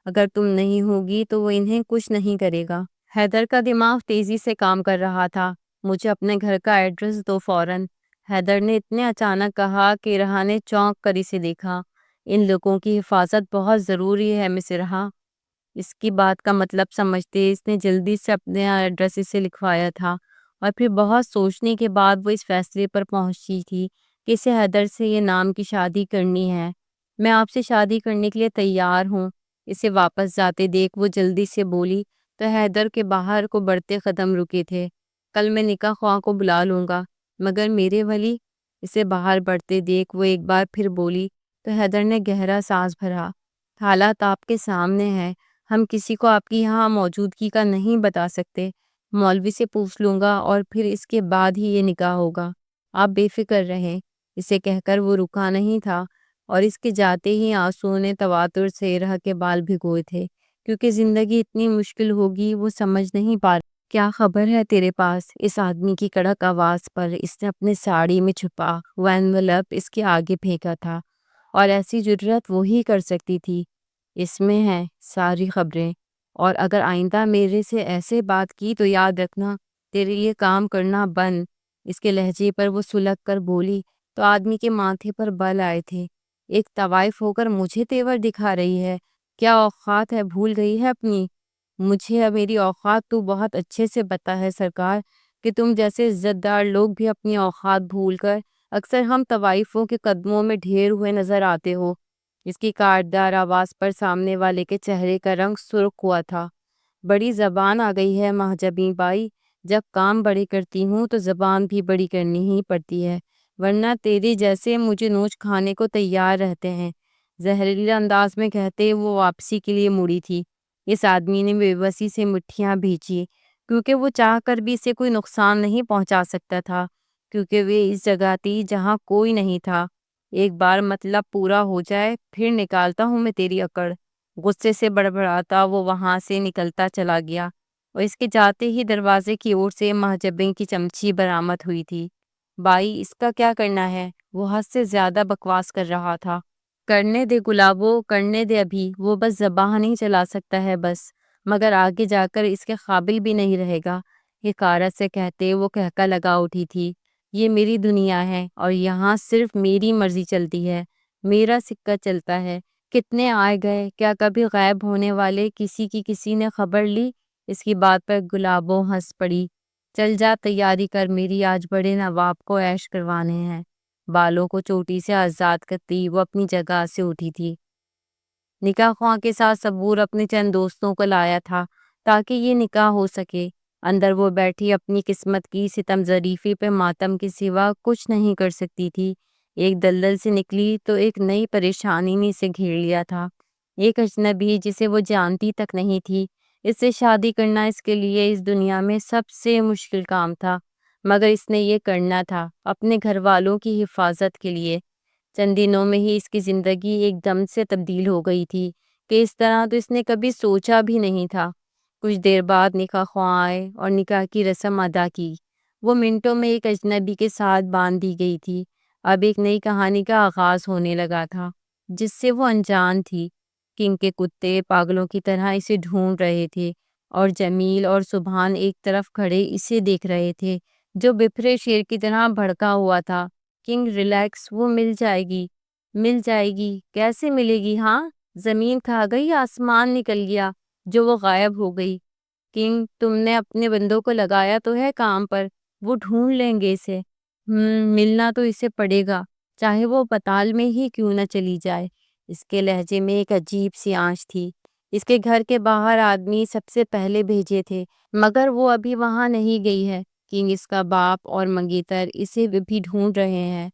اگر تم نہیں ہوگی تو وہ انہیں کچھ نہیں کرے گا۔ حیدر کا دماغ تیزی سے کام کر رہا تھا۔ مجھے اپنے گھر کا ایڈریس دو فوراً، حیدر نے اتنے اچانک کہا کہ ارہا نے چونک کر اسے دیکھا۔ ان لوگوں کی حفاظت بہت ضروری ہے مس ارہا۔ اس کی بات کا مطلب سمجھتے اس نے جلدی سے اپنے ایڈریس اسے لکھوایا تھا، اور پھر بہت سوچنے کے بعد وہ اس فیصلے پر پہنچی تھی کہ اسے حیدر سے یہ نام کی شادی کرنی ہے۔ میں آپ سے شادی کرنے کے لیے تیار ہوں۔ اسے واپس جاتے دیکھ وہ جلدی سے بولی تو حیدر کے باہر کو بڑھتے قدم رکے تھے۔ کل میں نکاح خواہ کو بلا لوں گا، مگر میرے ولی؟ اسے باہر بڑھتے دیکھ وہ ایک بار پھر بولی تو حیدر نے گہرا سانس بھرا۔ حالات آپ کے سامنے ہیں، ہم کسی کو آپ کی یہاں موجودگی کا نہیں بتا سکتے۔ مولوی سے پوچھ لوں گا اور پھر اس کے بعد ہی یہ نکاح ہوگا۔ آپ بے فکر رہیں۔ اسے کہہ کر وہ رکا نہیں تھا، اور اس کے جاتے ہی آنسوؤں نے تواتر سے ارہا کے بال بھگوئے تھے، کیونکہ زندگی اتنی مشکل ہوگی وہ سمجھ نہیں پا رہا۔ کیا خبر ہے تیرے پاس؟ اس آدمی کی کڑک آواز پر اس نے اپنے ساڑی میں چھپا وہ انویلپ اس کے آگے پھینکا تھا، اور ایسی جرات وہی کر سکتی تھی۔ اس میں ہیں ساری خبریں، اور اگر آئندہ میرے سے ایسے بات کی تو یاد رکھنا تیرے لیے کام کرنا بند۔ اس کے لہجے پر وہ سلگ کر بولی تو آدمی کے ماتھے پر بل آئے تھے۔ ایک طوائف ہو کر مجھے تیور دکھا رہی ہے؟ کیا اوقات ہے، بھول گئی ہے اپنی؟ مجھے میری اوقات تو بہت اچھے سے پتہ ہے سرکار، کہ تم جیسے عزت دار لوگ بھی اپنی اوقات بھول کر اکثر ہم طوائفوں کے قدموں میں ڈھیر ہوئے نظر آتے ہو۔ اس کی کاٹدار آواز پر سامنے والے کے چہرے کا رنگ سرخ ہوا تھا۔ بڑی زبان آ گئی ہے مہجبیں بائی، جب کام بڑے کرتی ہوں تو زبان بھی بڑی کرنی ہی پڑتی ہے، ورنہ تیرے جیسے مجھے نوچ کھانے کو تیار رہتے ہیں۔ زہریلا انداز میں کہتے وہ واپسی کے لیے مڑی تھی۔ اس آدمی نے بے بسی سے مٹھیاں بھیجی، کیونکہ وہ چاہ کر بھی اسے کوئی نقصان نہیں پہنچا سکتا تھا، کیونکہ وہ اس جگہ تھی جہاں کوئی نہیں تھا۔ ایک بار مطلب پورا ہو جائے پھر نکالتا ہوں میں تیری اکڑ۔ غصے سے بڑبڑاتا وہ وہاں سے نکلتا چلا گیا، اور اس کے جاتے ہی دروازے کی اور سے مہجبین کی چمچی برآمد ہوئی تھی۔ بائی، اس کا کیا کرنا ہے؟ وہ حد سے زیادہ بکواس کر رہا تھا۔ کرنے دے گلابو، کرنے دے ابھی، وہ بس زبان نہیں چلا سکتا ہے بس، مگر آگے جا کر اس کے قابل بھی نہیں رہے گا۔ حقارت سے کہتے وہ کہکا لگا اٹھی تھی، یہ میری دنیا ہے اور یہاں صرف میری مرضی چلتی ہے، میرا سکہ چلتا ہے۔ کتنے آئے گئے، کیا کبھی غائب ہونے والے کسی نے خبر لی؟ اس کی بات پر گلابو ہنس پڑی۔ چل جا، تیاری کر، میری آج بڑے نواب کو عیش کروانے ہیں۔ بالوں کو چوٹی سے آزاد کرتی وہ اپنی جگہ سے اٹھی تھی۔ نکاح خواں کے ساتھ صبور اپنے چند دوستوں کو لایا تھا تاکہ یہ نکاح ہو سکے۔ اندر وہ بیٹھی اپنی قسمت کی ستم ظریفی پہ ماتم کے سوا کچھ نہیں کر سکتی تھی۔ ایک دلدل سے نکلی تو ایک نئی پریشانی نے اسے گھیر لیا تھا۔ ایک اجنبی جسے وہ جانتی تک نہیں تھی، اس سے شادی کرنا اس کے لیے اس دنیا میں سب سے مشکل کام تھا، مگر اس نے یہ کرنا تھا اپنے گھر والوں کی حفاظت کے لیے۔ چند دنوں میں ہی اس کی زندگی ایک دم سے تبدیل ہو گئی تھی کہ اس طرح تو اس نے کبھی سوچا بھی نہیں تھا۔ کچھ دیر بعد نکاح خواں آئے اور نکاح کی رسم ادا کی۔ وہ منٹوں میں ایک اجنبی کے ساتھ باندھ دی گئی تھی۔ اب ایک نئی کہانی کا آغاز ہونے لگا تھا جس سے وہ انجان تھی۔ کنگ کے کتے پاگلوں کی طرح اسے ڈھونڈ رہے تھے، اور جمیل اور سبحان ایک طرف کھڑے اسے دیکھ رہے تھے جو بپھرے شیر کی طرح بھڑکا ہوا تھا۔ کنگ ریلیکس، وہ مل جائے گی۔ مل جائے گی؟ کیسے ملے گی؟ ہاں، زمین کھا گئی، آسمان نکل گیا جو وہ غائب ہو گئی۔ کنگ، تم نے اپنے بندوں کو لگایا تو ہے کام پر، وہ ڈھونڈ لیں گے اسے۔ ملنا تو اسے پڑے گا، چاہے وہ پتال میں ہی کیوں نہ چلی جائے۔ اس کے لہجے میں ایک عجیب سی آنچ تھی۔ اس کے گھر کے باہر آدمی سب سے پہلے بھیجے تھے، مگر وہ ابھی وہاں نہیں گئی ہے۔ کنگ، اس کا باپ اور منگیتر اسے بھی ڈھونڈ رہے ہیں۔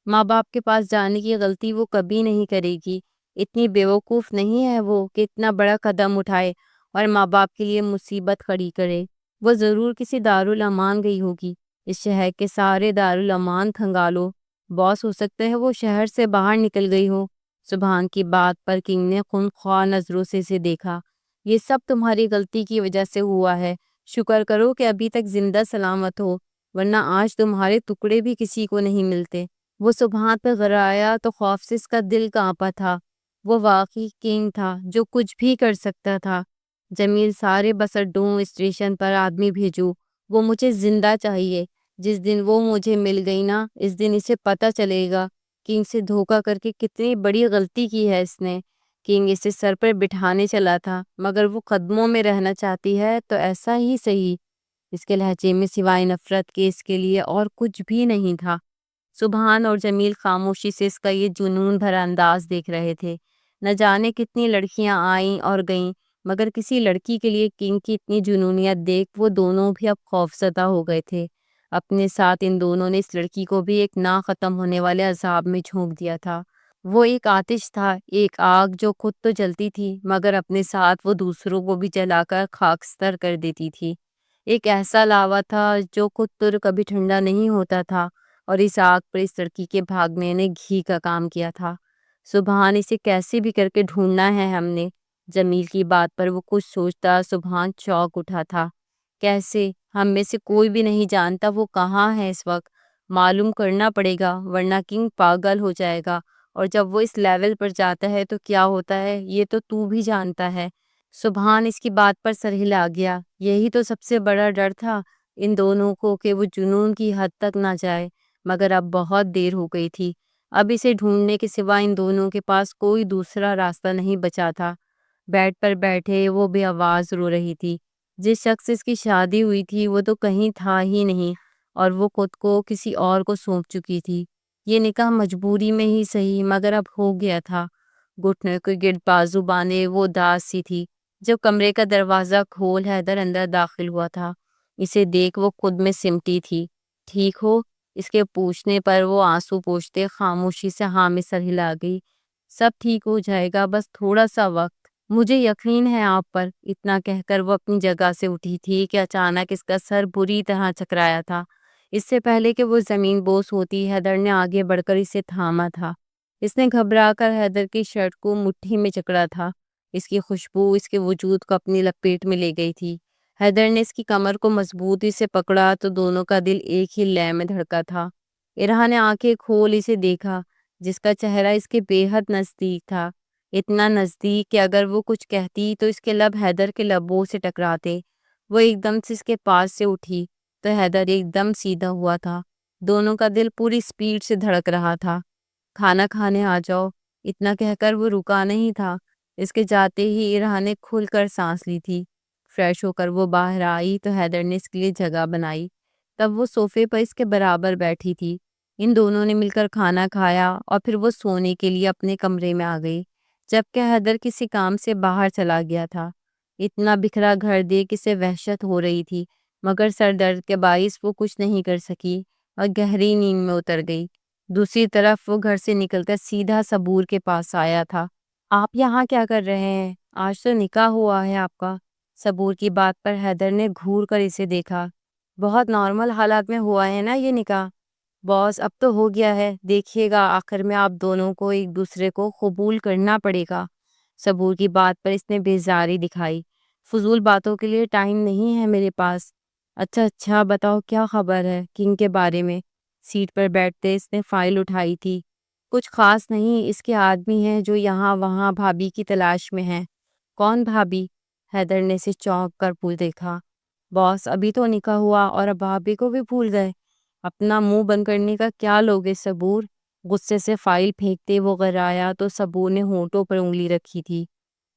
ماں باپ کے پاس جانے کی غلطی وہ کبھی نہیں کرے گی۔ اتنی بیوقوف نہیں ہے وہ کہ اتنا بڑا قدم اٹھائے اور ماں باپ کے لیے مصیبت کھڑی کرے۔ وہ ضرور کسی دارالامان گئی ہوگی۔ اس شہر کے سارے دارالامان کھنگالو، باس، ہو سکتا ہے وہ شہر سے باہر نکل گئی ہو۔ سبحان کی بات پر کنگ نے خونخوار نظروں سے اسے دیکھا۔ یہ سب تمہاری غلطی کی وجہ سے ہوا ہے، شکر کرو کہ ابھی تک زندہ سلامت ہو، ورنہ آج تمہارے ٹکڑے بھی کسی کو نہیں ملتے۔ وہ سبحان پہ غرایا تو خوف سے اس کا دل کانپا تھا۔ وہ واقعی کنگ تھا جو کچھ بھی کر سکتا تھا۔ جمیل، سارے بس اڈوں اسٹیشن پر آدمی بھیجو، وہ مجھے زندہ چاہیے۔ جس دن وہ مجھے مل گئی نا، اس دن اسے پتہ چلے گا کنگ سے دھوکہ کر کے کتنی بڑی غلطی کی ہے اس نے۔ کنگ اسے سر پر بٹھانے چلا تھا، مگر وہ قدموں میں رہنا چاہتی ہے تو ایسا ہی صحیح۔ اس کے لہجے میں سوائے نفرت کے اس کے لیے اور کچھ بھی نہیں تھا۔ سبحان اور جمیل خاموشی سے اس کا یہ جنون بھرا انداز دیکھ رہے تھے۔ نہ جانے کتنی لڑکیاں آئیں اور گئیں، مگر کسی لڑکی کے لیے کنگ کی اتنی جنونیت دیکھ وہ دونوں بھی اب خوفزدہ ہو گئے تھے۔ اپنے ساتھ ان دونوں نے اس لڑکی کو بھی ایک نہ ختم ہونے والے عذاب میں جھونک دیا تھا۔ وہ ایک آتش تھا، ایک آگ جو خود تو جلتی تھی مگر اپنے ساتھ وہ دوسروں کو بھی جلا کر خاکستر کر دیتی تھی۔ ایک ایسا لاوا تھا جو خود تو کبھی ٹھنڈا نہیں ہوتا تھا، اور اس آگ پر اس لڑکی کے بھاگنے نے گھی کا کام کیا تھا۔ سبحان، اسے کیسے بھی کر کے ڈھونڈنا ہے ہم نے۔ جمیل کی بات پر وہ کچھ سوچتا سبحان چونک اٹھا تھا۔ کیسے؟ ہم میں سے کوئی بھی نہیں جانتا وہ کہاں ہے اس وقت۔ معلوم کرنا پڑے گا ورنہ کنگ پاگل ہو جائے گا، اور جب وہ اس لیول پر جاتا ہے تو کیا ہوتا ہے یہ تو بھی جانتا ہے۔ سبحان اس کی بات پر سر ہلا گیا۔ یہی تو سب سے بڑا ڈر تھا ان دونوں کو کہ وہ جنون کی حد تک نہ جائے، مگر اب بہت دیر ہو گئی تھی۔ اب اسے ڈھونڈنے کے سوا ان دونوں کے پاس کوئی دوسرا راستہ نہیں بچا تھا۔ بیڈ پر بیٹھے وہ بے آواز رو رہی تھی۔ جس شخص سے اس کی شادی ہوئی تھی وہ تو کہیں تھا ہی نہیں، اور وہ خود کو کسی اور کو سونپ چکی تھی۔ یہ نکاح مجبوری میں ہی صحیح مگر اب ہو گیا تھا۔ گھٹنے کے گرد بازو باندھے وہ اداس سی تھی۔ جب کمرے کا دروازہ کھول حیدر اندر داخل ہوا تھا، اسے دیکھ وہ خود میں سمٹی تھی۔ ٹھیک ہو؟ اس کے پوچھنے پر وہ آنسو پوچھتے خاموشی سے ہاں میں سر ہلا گئی۔ سب ٹھیک ہو جائے گا، بس تھوڑا سا وقت، مجھے یقین ہے آپ پر، اتنا کہہ کر وہ اپنی جگہ سے اٹھی تھی کہ اچانک اس کا سر بری طرح چکرایا تھا۔ اس سے پہلے کہ وہ زمین بوس ہوتی، حیدر نے آگے بڑھ کر اسے تھاما تھا۔ اس نے گھبرا کر حیدر کی شرٹ کو مٹھی میں جکڑا تھا۔ اس کی خوشبو اس کے وجود کو اپنی لپیٹ میں لے گئی تھی۔ حیدر نے اس کی کمر کو مضبوطی سے پکڑا تو دونوں کا دل ایک ہی لے میں دھڑکا تھا۔ ارہا نے آنکھیں کھول اسے دیکھا، جس کا چہرہ اس کے بے حد نزدیک تھا، اتنا نزدیک کہ اگر وہ کچھ کہتی تو اس کے لب حیدر کے لبوں سے ٹکراتے۔ وہ ایک دم سے اس کے پاس سے اٹھی تو حیدر ایک دم سیدھا ہوا تھا۔ دونوں کا دل پوری سپیڈ سے دھڑک رہا تھا۔ کھانا کھانے آ جاؤ، اتنا کہہ کر وہ رکا نہیں تھا۔ اس کے جاتے ہی ارہا نے کھل کر سانس لی تھی۔ فریش ہو کر وہ باہر آئی تو حیدر نے اس کے لیے جگہ بنائی۔ تب وہ صوفے پر اس کے برابر بیٹھی تھی۔ ان دونوں نے مل کر کھانا کھایا اور پھر وہ سونے کے لیے اپنے کمرے میں آ گئی، جبکہ حیدر کسی کام سے باہر چلا گیا تھا۔ اتنا بکھرا گھر دیکھ اسے وحشت ہو رہی تھی، مگر سر درد کے باعث وہ کچھ نہیں کر سکی اور گہری نیند میں اتر گئی۔ دوسری طرف وہ گھر سے نکل کر سیدھا صبور کے پاس آیا تھا۔ آپ یہاں کیا کر رہے ہیں؟ آج تو نکاح ہوا ہے آپ کا۔ صبور کی بات پر حیدر نے گھور کر اسے دیکھا۔ بہت نارمل حالات میں ہوا ہے نا یہ نکاح؟ باس اب تو ہو گیا ہے، دیکھیے گا آخر میں آپ دونوں کو ایک دوسرے کو قبول کرنا پڑے گا۔ صبور کی بات پر اس نے بیزاری دکھائی۔ فضول باتوں کے لیے ٹائم نہیں ہے میرے پاس۔ اچھا بتاؤ کیا خبر ہے کنگ کے بارے میں؟ سیٹ پر بیٹھتے اس نے فائل اٹھائی تھی۔ کچھ خاص نہیں، اس کے آدمی ہیں جو یہاں وہاں بھابھی کی تلاش میں ہیں۔ کون بھابھی؟ حیدر نے اسے چونک کر پول دیکھا۔ باس ابھی تو نکاح ہوا اور اب بھابھی کو بھی بھول گئے؟ اپنا منہ بند کرنے کا کیا لوگے صبور؟ غصے سے فائل پھینکتے وہ غرایا تو صبور نے ہونٹوں پر انگلی رکھی تھی۔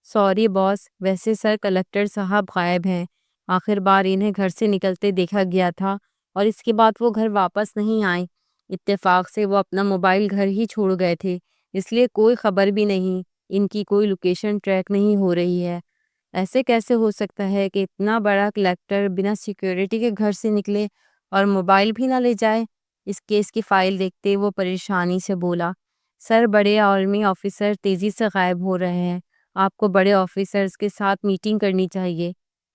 سوری باس، ویسے سر کلکٹر صاحب غائب ہیں، آخر بار انہیں گھر سے نکلتے دیکھا گیا تھا اور اس کے بعد وہ گھر واپس نہیں آئے۔ اتفاق سے وہ اپنا موبائل گھر ہی چھوڑ گئے تھے، اس لیے کوئی خبر بھی نہیں، ان کی کوئی لوکیشن ٹریک نہیں ہو رہی ہے۔ ایسے کیسے ہو سکتا ہے کہ اتنا بڑا کلیکٹر بنا سیکیورٹی کے گھر سے نکلے اور موبائل بھی نہ لے جائے؟ اس کیس کی فائل دیکھتے وہ پریشانی سے بولا، سر بڑے آرمی آفیسر تیزی سے غائب ہو رہے ہیں، آپ کو بڑے آفیسرز کے ساتھ میٹنگ کرنی چاہیے۔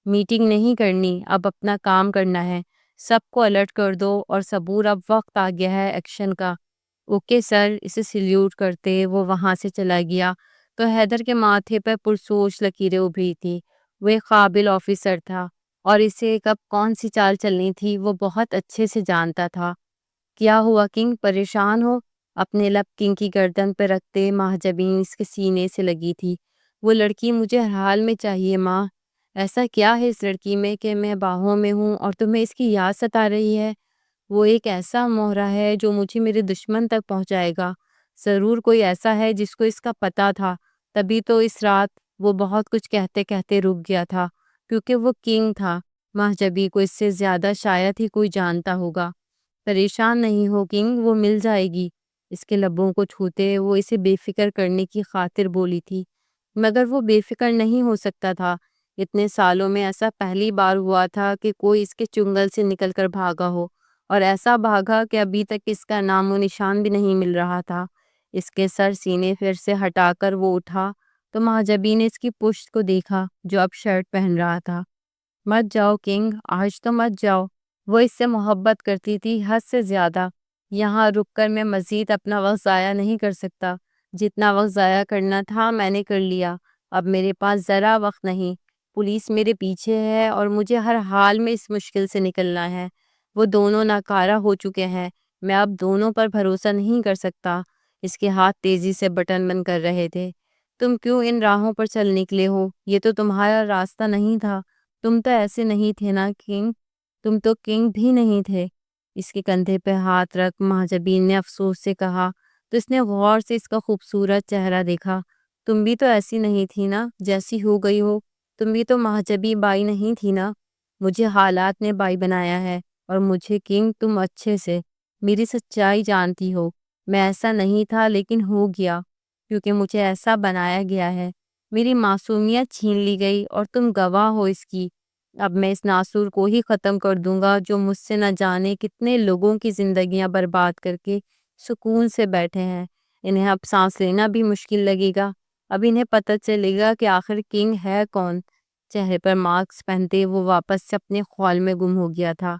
میٹنگ نہیں کرنی، اب اپنا کام کرنا ہے، سب کو الرٹ کر دو اور صبور اب وقت آ گیا ہے ایکشن کا۔ اوکے سر، اسے سلیوٹ کرتے وہ وہاں سے چلا گیا تو حیدر کے ماتھے پر پرسوچ لکیریں ابھری تھی۔ وہ ایک قابل آفیسر تھا اور اسے کب کون سی چال چلنی تھی وہ بہت اچھے سے جانتا تھا۔ کیا ہوا کنگ، پریشان ہو؟ اپنے لب کنگ کی گردن پہ رکھتے ماہجبین اس کے سینے سے لگی تھی۔ وہ لڑکی مجھے ہر حال میں چاہیے ماں۔ ایسا کیا ہے اس لڑکی میں کہ میں باہوں میں ہوں اور تمہیں اس کی یاد ستا رہی ہے؟ وہ ایک ایسا مہرہ ہے جو مجھے میرے دشمن تک پہنچائے گا۔ ضرور کوئی ایسا ہے جس کو اس کا پتہ تھا، تبھی تو اس رات وہ بہت کچھ کہتے کہتے رک گیا تھا، کیونکہ وہ کنگ تھا۔ مہجبی کو اس سے زیادہ شاید ہی کوئی جانتا ہوگا۔ پریشان نہیں ہو کنگ، وہ مل جائے گی۔ اس کے لبوں کو چھوتے وہ اسے بے فکر کرنے کی خاطر بولی تھی، مگر وہ بے فکر نہیں ہو سکتا تھا۔ اتنے سالوں میں ایسا پہلی بار ہوا تھا کہ کوئی اس کے چنگل سے نکل کر بھاگا ہو، اور ایسا بھاگا کہ ابھی تک اس کا نام و نشان بھی نہیں مل رہا تھا۔ اس کے سر سینے پھر سے ہٹا کر وہ اٹھا تو مہجبی نے اس کی پشت کو دیکھا جو اب شرٹ پہن رہا تھا۔ مت جاؤ کنگ، آج تو مت جاؤ۔ وہ اس سے محبت کرتی تھی حد سے زیادہ۔ یہاں رک کر میں مزید اپنا وقت ضائع نہیں کر سکتا۔ جتنا وقت ضائع کرنا تھا میں نے کر لیا، اب میرے پاس ذرا وقت نہیں۔ پولیس میرے پیچھے ہے اور مجھے ہر حال میں اس مشکل سے نکلنا ہے۔ وہ دونوں ناکارہ ہو چکے ہیں، میں اب دونوں پر بھروسہ نہیں کر سکتا۔ اس کے ہاتھ تیزی سے بٹن بند کر رہے تھے۔ تم کیوں ان راہوں پر چل نکلے ہو؟ یہ تو تمہارا راستہ نہیں تھا۔ تم تو ایسے نہیں تھے نا کنگ، تم تو کنگ بھی نہیں تھے۔ اس کے کندھے پہ ہاتھ رکھ مہجبین نے افسوس سے کہا تو اس نے غور سے اس کا خوبصورت چہرہ دیکھا۔ تم بھی تو ایسی نہیں تھی نا جیسی ہو گئی ہو، تم بھی تو مہجبی بائی نہیں تھی نا۔ مجھے حالات نے بائی بنایا ہے، اور مجھے کنگ تم اچھے سے میری سچائی جانتی ہو۔ میں ایسا نہیں تھا لیکن ہو گیا، کیونکہ مجھے ایسا بنایا گیا ہے۔ میری معصومیت چھین لی گئی اور تم گواہ ہو اس کی۔ اب میں اس ناصور کو ہی ختم کر دوں گا جو مجھ سے نہ جانے کتنے لوگوں کی زندگیاں برباد کر کے سکون سے بیٹھے ہیں۔ انہیں اب سانس لینا بھی مشکل لگے گا۔ اب انہیں پتہ چلے گا کہ آخر کنگ ہے کون۔ چہرے پر ماسک پہنتے وہ واپس سے اپنے خیال میں گم ہو گیا تھا۔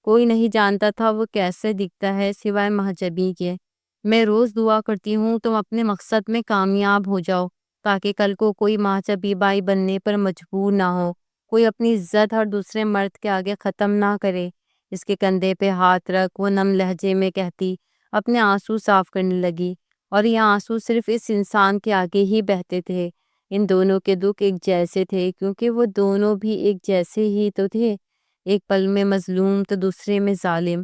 کوئی نہیں جانتا تھا وہ کیسے دکھتا ہے سوائے مہجبی کے۔ میں روز دعا کرتی ہوں تم اپنے مقصد میں کامیاب ہو جاؤ، تاکہ کل کو کوئی مہجبی بائی بننے پر مجبور نہ ہو، کوئی اپنی عزت ہر دوسرے مرد کے آگے ختم نہ کرے۔ اس کے کندھے پہ ہاتھ رکھ وہ نم لہجے میں کہتی، اپنے آنسو صاف کرنے لگی۔ اور یہ آنسو صرف اس انسان کے آگے ہی بہتے تھے۔ ان دونوں کے دکھ ایک جیسے تھے، کیونکہ وہ دونوں بھی ایک جیسے ہی تو تھے، ایک پل میں مظلوم تو دوسرے میں ظالم۔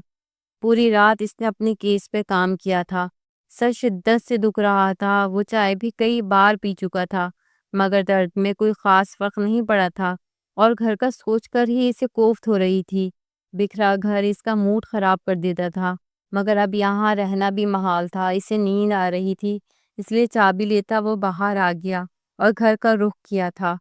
پوری رات اس نے اپنے کیس پہ کام کیا تھا، سر شدت سے دکھ رہا تھا، وہ چائے بھی کئی بار پی چکا تھا، مگر درد میں کوئی خاص فرق نہیں پڑا تھا، اور گھر کا سوچ کر ہی اسے کوفت ہو رہی تھی۔ بکھرا گھر اس کا موڈ خراب کر دیتا تھا، مگر اب یہاں رہنا بھی محال تھا۔ اسے نیند آ رہی تھی، اس لیے چابی لیتا وہ باہر آ گیا اور گھر کا رخ کیا تھا۔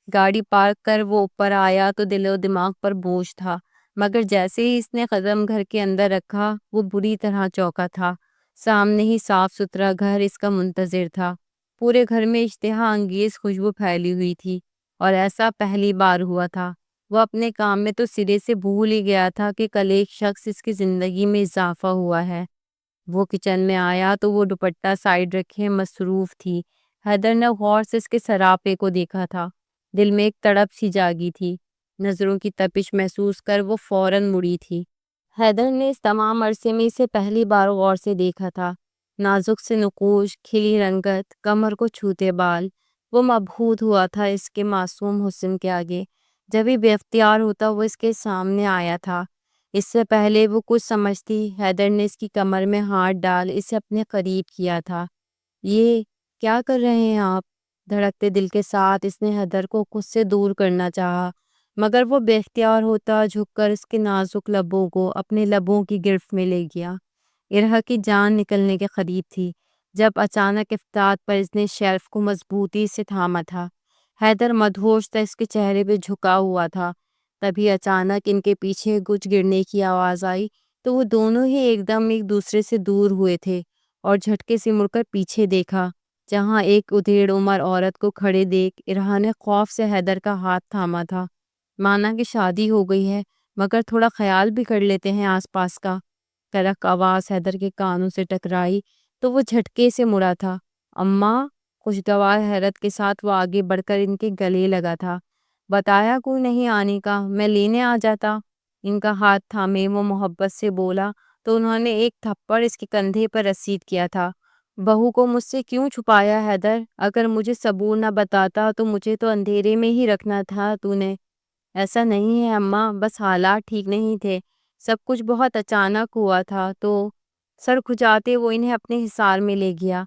گاڑی پارک کر وہ اوپر آیا تو دل و دماغ پر بوجھ تھا، مگر جیسے ہی اس نے قدم گھر کے اندر رکھا وہ بری طرح چونکا تھا۔ سامنے ہی صاف ستھرا گھر اس کا منتظر تھا، پورے گھر میں اشتہا انگیز خوشبو پھیلی ہوئی تھی، اور ایسا پہلی بار ہوا تھا۔ وہ اپنے کام میں تو سرے سے بھول ہی گیا تھا کہ کل ایک شخص اس کی زندگی میں اضافہ ہوا ہے۔ وہ کچن میں آیا تو وہ دوپٹہ سائیڈ رکھے مصروف تھی۔ حیدر نے غور سے اس کے سراپے کو دیکھا تھا، دل میں ایک تڑپ سی جاگی تھی۔ نظروں کی تپش محسوس کر وہ فوراً مڑی تھی۔ حیدر نے اس تمام عرصے میں اسے پہلی بار غور سے دیکھا تھا۔ نازک سے نقوش، کھلی رنگت، کمر کو چھوتے بال، وہ مبہوت ہوا تھا اس کے معصوم حسن کے آگے۔ جب ہی بے اختیار ہوتا وہ اس کے سامنے آیا تھا۔ اس سے پہلے وہ کچھ سمجھتی، حیدر نے اس کی کمر میں ہاتھ ڈال اسے اپنے قریب کیا تھا۔ یہ کیا کر رہے ہیں آپ؟ دھڑکتے دل کے ساتھ اس نے حیدر کو خود سے دور کرنا چاہا، مگر وہ بے اختیار ہوتا جھک کر اس کے نازک لبوں کو اپنے لبوں کی گرفت میں لے گیا۔ ارہا کی جان نکلنے کے قریب تھی جب اچانک افتاد پر اس نے شیلف کو مضبوطی سے تھاما تھا۔ حیدر مدہوش تھا، اس کے چہرے پہ جھکا ہوا تھا۔ تبھی اچانک ان کے پیچھے کچھ گرنے کی آواز آئی تو وہ دونوں ہی ایک دم ایک دوسرے سے دور ہوئے تھے، اور جھٹکے سے مڑ کر پیچھے دیکھا، جہاں ایک ادھیڑ عمر عورت کو کھڑے دیکھ ارہا نے خوف سے حیدر کا ہاتھ تھاما تھا۔ مانا کہ شادی ہو گئی ہے، مگر تھوڑا خیال بھی کر لیتے ہیں آس پاس کا۔ کڑک آواز حیدر کے کانوں سے ٹکرائی تو وہ جھٹکے سے مڑا تھا۔ اماں! خوشگوار حیرت کے ساتھ وہ آگے بڑھ کر ان کے گلے لگا تھا۔ بتایا کوئی نہیں آنے کا، میں لینے آ جاتا۔ ان کا ہاتھ تھامے وہ محبت سے بولا تو انہوں نے ایک تھپڑ اس کے کندھے پر رسید کیا تھا۔ بہو کو مجھ سے کیوں چھپایا حیدر؟ اگر مجھے صبور نہ بتاتا تو مجھے تو اندھیرے میں ہی رکھنا تھا تو نے۔ ایسا نہیں ہے اماں، بس حالات ٹھیک نہیں تھے، سب کچھ بہت اچانک ہوا تھا تو۔ سر کھجاتے وہ انہیں اپنے حصار میں لے گیا۔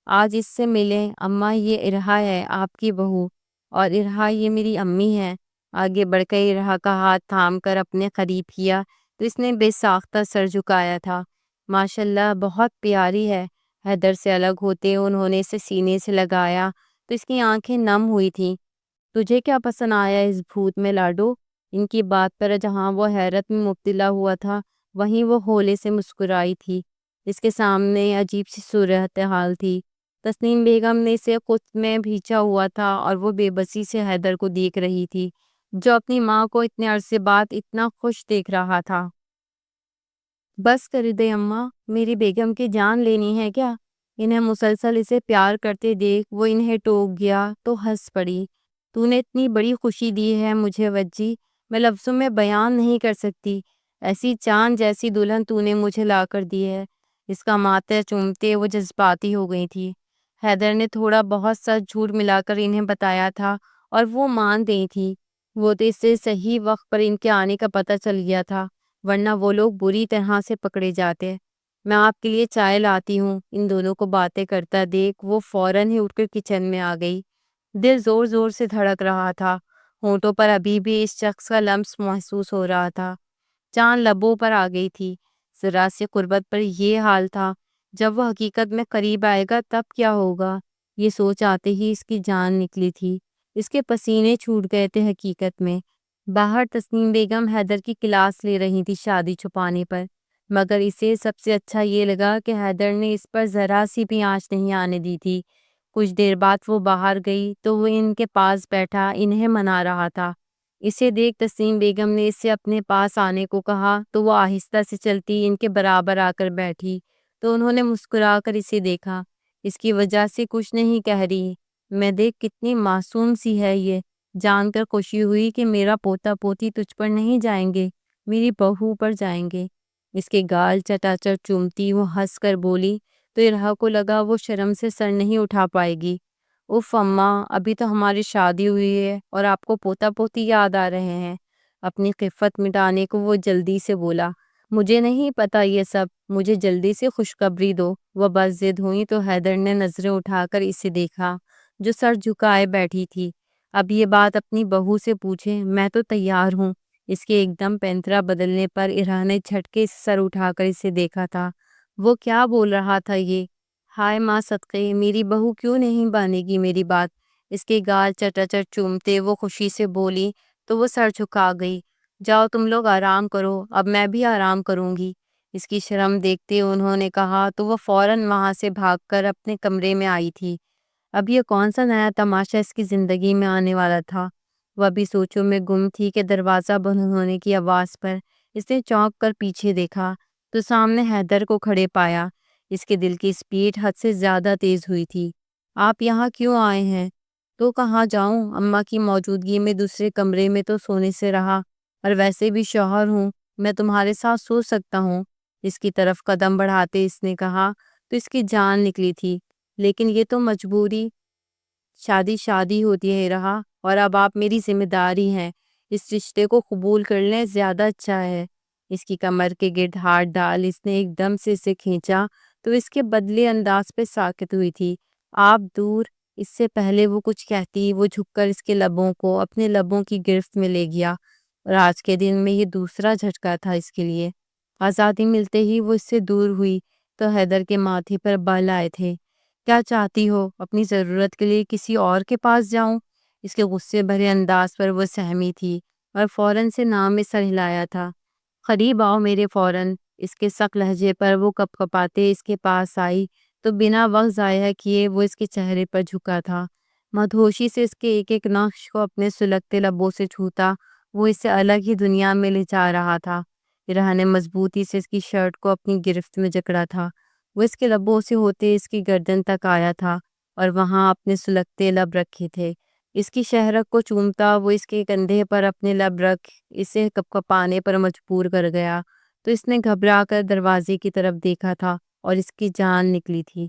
آج اس سے ملیں اماں، یہ ارہا ہے آپ کی بہو، اور ارہا یہ میری امی ہے۔ آگے بڑھ کر ارہا کا ہاتھ تھام کر اپنے قریب کیا تو اس نے بے ساختہ سر جھکایا تھا۔ ماشاءاللہ بہت پیاری ہے۔ حیدر سے الگ ہوتے انہوں نے اسے سینے سے لگایا تو اس کی آنکھیں نم ہوئی تھیں۔ تجھے کیا پسند آیا اس بھوت میں لاڈو؟ ان کی بات پر جہاں وہ حیرت میں مبتلا ہوا تھا وہیں وہ ہولے سے مسکرائی تھی۔ اس کے سامنے عجیب سی صورتحال تھی۔ تسنیم بیگم نے اسے خود میں بھیجا ہوا تھا اور وہ بے بسی سے حیدر کو دیکھ رہی تھی، جو اپنی ماں کو اتنے عرصے بعد اتنا خوش دیکھ رہا تھا۔ بس کر دے اماں، میری بیگم کی جان لینی ہے کیا؟ انہیں مسلسل اسے پیار کرتے دیکھ وہ انہیں ٹوک گیا تو ہنس پڑی۔ تو نے اتنی بڑی خوشی دی ہے مجھے وجی، میں لفظوں میں بیان نہیں کر سکتی۔ ایسی چاند جیسی دلہن تو نے مجھے لا کر دی ہے۔ اس کا ماتھا چومتے وہ جذباتی ہو گئی تھی۔ حیدر نے تھوڑا بہت سچ جھوٹ ملا کر انہیں بتایا تھا اور وہ مان گئی تھی۔ وہ تو اس سے صحیح وقت پر ان کے آنے کا پتہ چل گیا تھا، ورنہ وہ لوگ بری طرح سے پکڑے جاتے۔ میں آپ کے لیے چائے لاتی ہوں۔ ان دونوں کو باتیں کرتا دیکھ وہ فوراً ہی اٹھ کر کچن میں آ گئی۔ دل زور زور سے دھڑک رہا تھا، ہونٹوں پر ابھی بھی اس شخص کا لمس محسوس ہو رہا تھا۔ چاند لبوں پر آ گئی تھی، ذرا سی قربت پر یہ حال تھا، جب وہ حقیقت میں قریب آئے گا تب کیا ہوگا؟ یہ سوچ آتے ہی اس کی جان نکلی تھی، اس کے پسینے چھوٹ گئے تھے۔ حقیقت میں باہر تسنیم بیگم حیدر کی کلاس لے رہی تھی شادی چھپانے پر، مگر اسے سب سے اچھا یہ لگا کہ حیدر نے اس پر ذرا سی بھی آنچ نہیں آنے دی تھی۔ کچھ دیر بعد وہ باہر گئی تو وہ ان کے پاس بیٹھا انہیں منا رہا تھا۔ اسے دیکھ تسنیم بیگم نے اس سے اپنے پاس آنے کو کہا تو وہ آہستہ سے چلتی ان کے برابر آ کر بیٹھی تو انہوں نے مسکرا کر اسے دیکھا۔ اس کی وجہ سے کچھ نہیں کہہ رہی۔ میں دیکھ کتنی معصوم سی ہے یہ، جان کر خوشی ہوئی کہ میرا پوتا پوتی تجھ پر نہیں جائیں گے، میری بہو پر جائیں گے۔ اس کے گال چٹا چٹ چومتی وہ ہنس کر بولی تو ارہا کو لگا وہ شرم سے سر نہیں اٹھا پائے گی۔ اف اماں، ابھی تو ہماری شادی ہوئی ہے اور آپ کو پوتا پوتی یاد آ رہے ہیں۔ اپنی خفت مٹانے کو وہ جلدی سے بولا، مجھے نہیں پتا یہ سب، مجھے جلدی سے خوشخبری دو۔ وہ بس ضد ہوئی تو حیدر نے نظریں اٹھا کر اسے دیکھا جو سر جھکائے بیٹھی تھی۔ اب یہ بات اپنی بہو سے پوچھے، میں تو تیار ہوں۔ اس کے ایک دم پینترا بدلنے پر ارہا نے جھٹکے سے سر اٹھا کر اسے دیکھا تھا۔ وہ کیا بول رہا تھا یہ؟ ہائے ماں صدقے، میری بہو کیوں نہیں مانے گی میری بات؟ اس کے گال چٹا چٹ چومتے وہ خوشی سے بولی تو وہ سر جھکا گئی۔ جاؤ تم لوگ آرام کرو، اب میں بھی آرام کروں گی۔ اس کی شرم دیکھتے انہوں نے کہا تو وہ فوراً وہاں سے بھاگ کر اپنے کمرے میں آئی تھی۔ اب یہ کون سا نیا تماشا اس کی زندگی میں آنے والا تھا؟ وہ ابھی سوچوں میں گم تھی کہ دروازہ بند ہونے کی آواز پر اس نے چونک کر پیچھے دیکھا تو سامنے حیدر کو کھڑے پایا۔ اس کے دل کی سپیڈ حد سے زیادہ تیز ہوئی تھی۔ آپ یہاں کیوں آئے ہیں؟ تو کہاں جاؤں، اماں کی موجودگی میں دوسرے کمرے میں تو سونے سے رہا، اور ویسے بھی شوہر ہوں، میں تمہارے ساتھ سو سکتا ہوں۔ اس کی طرف قدم بڑھاتے اس نے کہا تو اس کی جان نکلی تھی، لیکن یہ تو مجبوری، شادی شادی ہوتی ہے رہا، اور اب آپ میری ذمہ داری ہیں، اس رشتے کو قبول کر لیں، زیادہ اچھا ہے۔ اس کی کمر کے گرد ہاتھ ڈال اس نے ایک دم سے اسے کھینچا تو اس کے بدلے انداز پہ ساکت ہوئی تھی۔ آپ دور۔ اس سے پہلے وہ کچھ کہتی وہ جھک کر اس کے لبوں کو اپنے لبوں کی گرفت میں لے گیا، اور آج کے دن میں یہ دوسرا جھٹکا تھا اس کے لیے۔ آزادی ملتے ہی وہ اس سے دور ہوئی تو حیدر کے ماتھے پر بال آئے تھے۔ کیا چاہتی ہو، اپنی ضرورت کے لیے کسی اور کے پاس جاؤں؟ اس کے غصے بھرے انداز پر وہ سہمی تھی اور فوراً سے نام میں سر ہلایا تھا۔ قریب آؤ میرے فوراً۔ اس کے سخت لہجے پر وہ کپ کپاتے اس کے پاس آئی تو بنا وقت ضائع کیے وہ اس کے چہرے پر جھکا تھا۔ مدہوشی سے اس کے ایک ایک نقش کو اپنے سلگتے لبوں سے چھوتا وہ اسے الگ ہی دنیا میں لے جا رہا تھا۔ ارہا نے مضبوطی سے اس کی شرٹ کو اپنی گرفت میں جکڑا تھا۔ وہ اس کے لبوں سے ہوتے اس کی گردن تک آیا تھا اور وہاں اپنے سلگتے لب رکھے تھے۔ اس کی شہرک کو چومتا وہ اس کے کندھے پر اپنے لب رکھ اسے کپ کپانے پر مجبور کر گیا تو اس نے گھبرا کر دروازے کی طرف دیکھا تھا اور اس کی جان نکلی تھی۔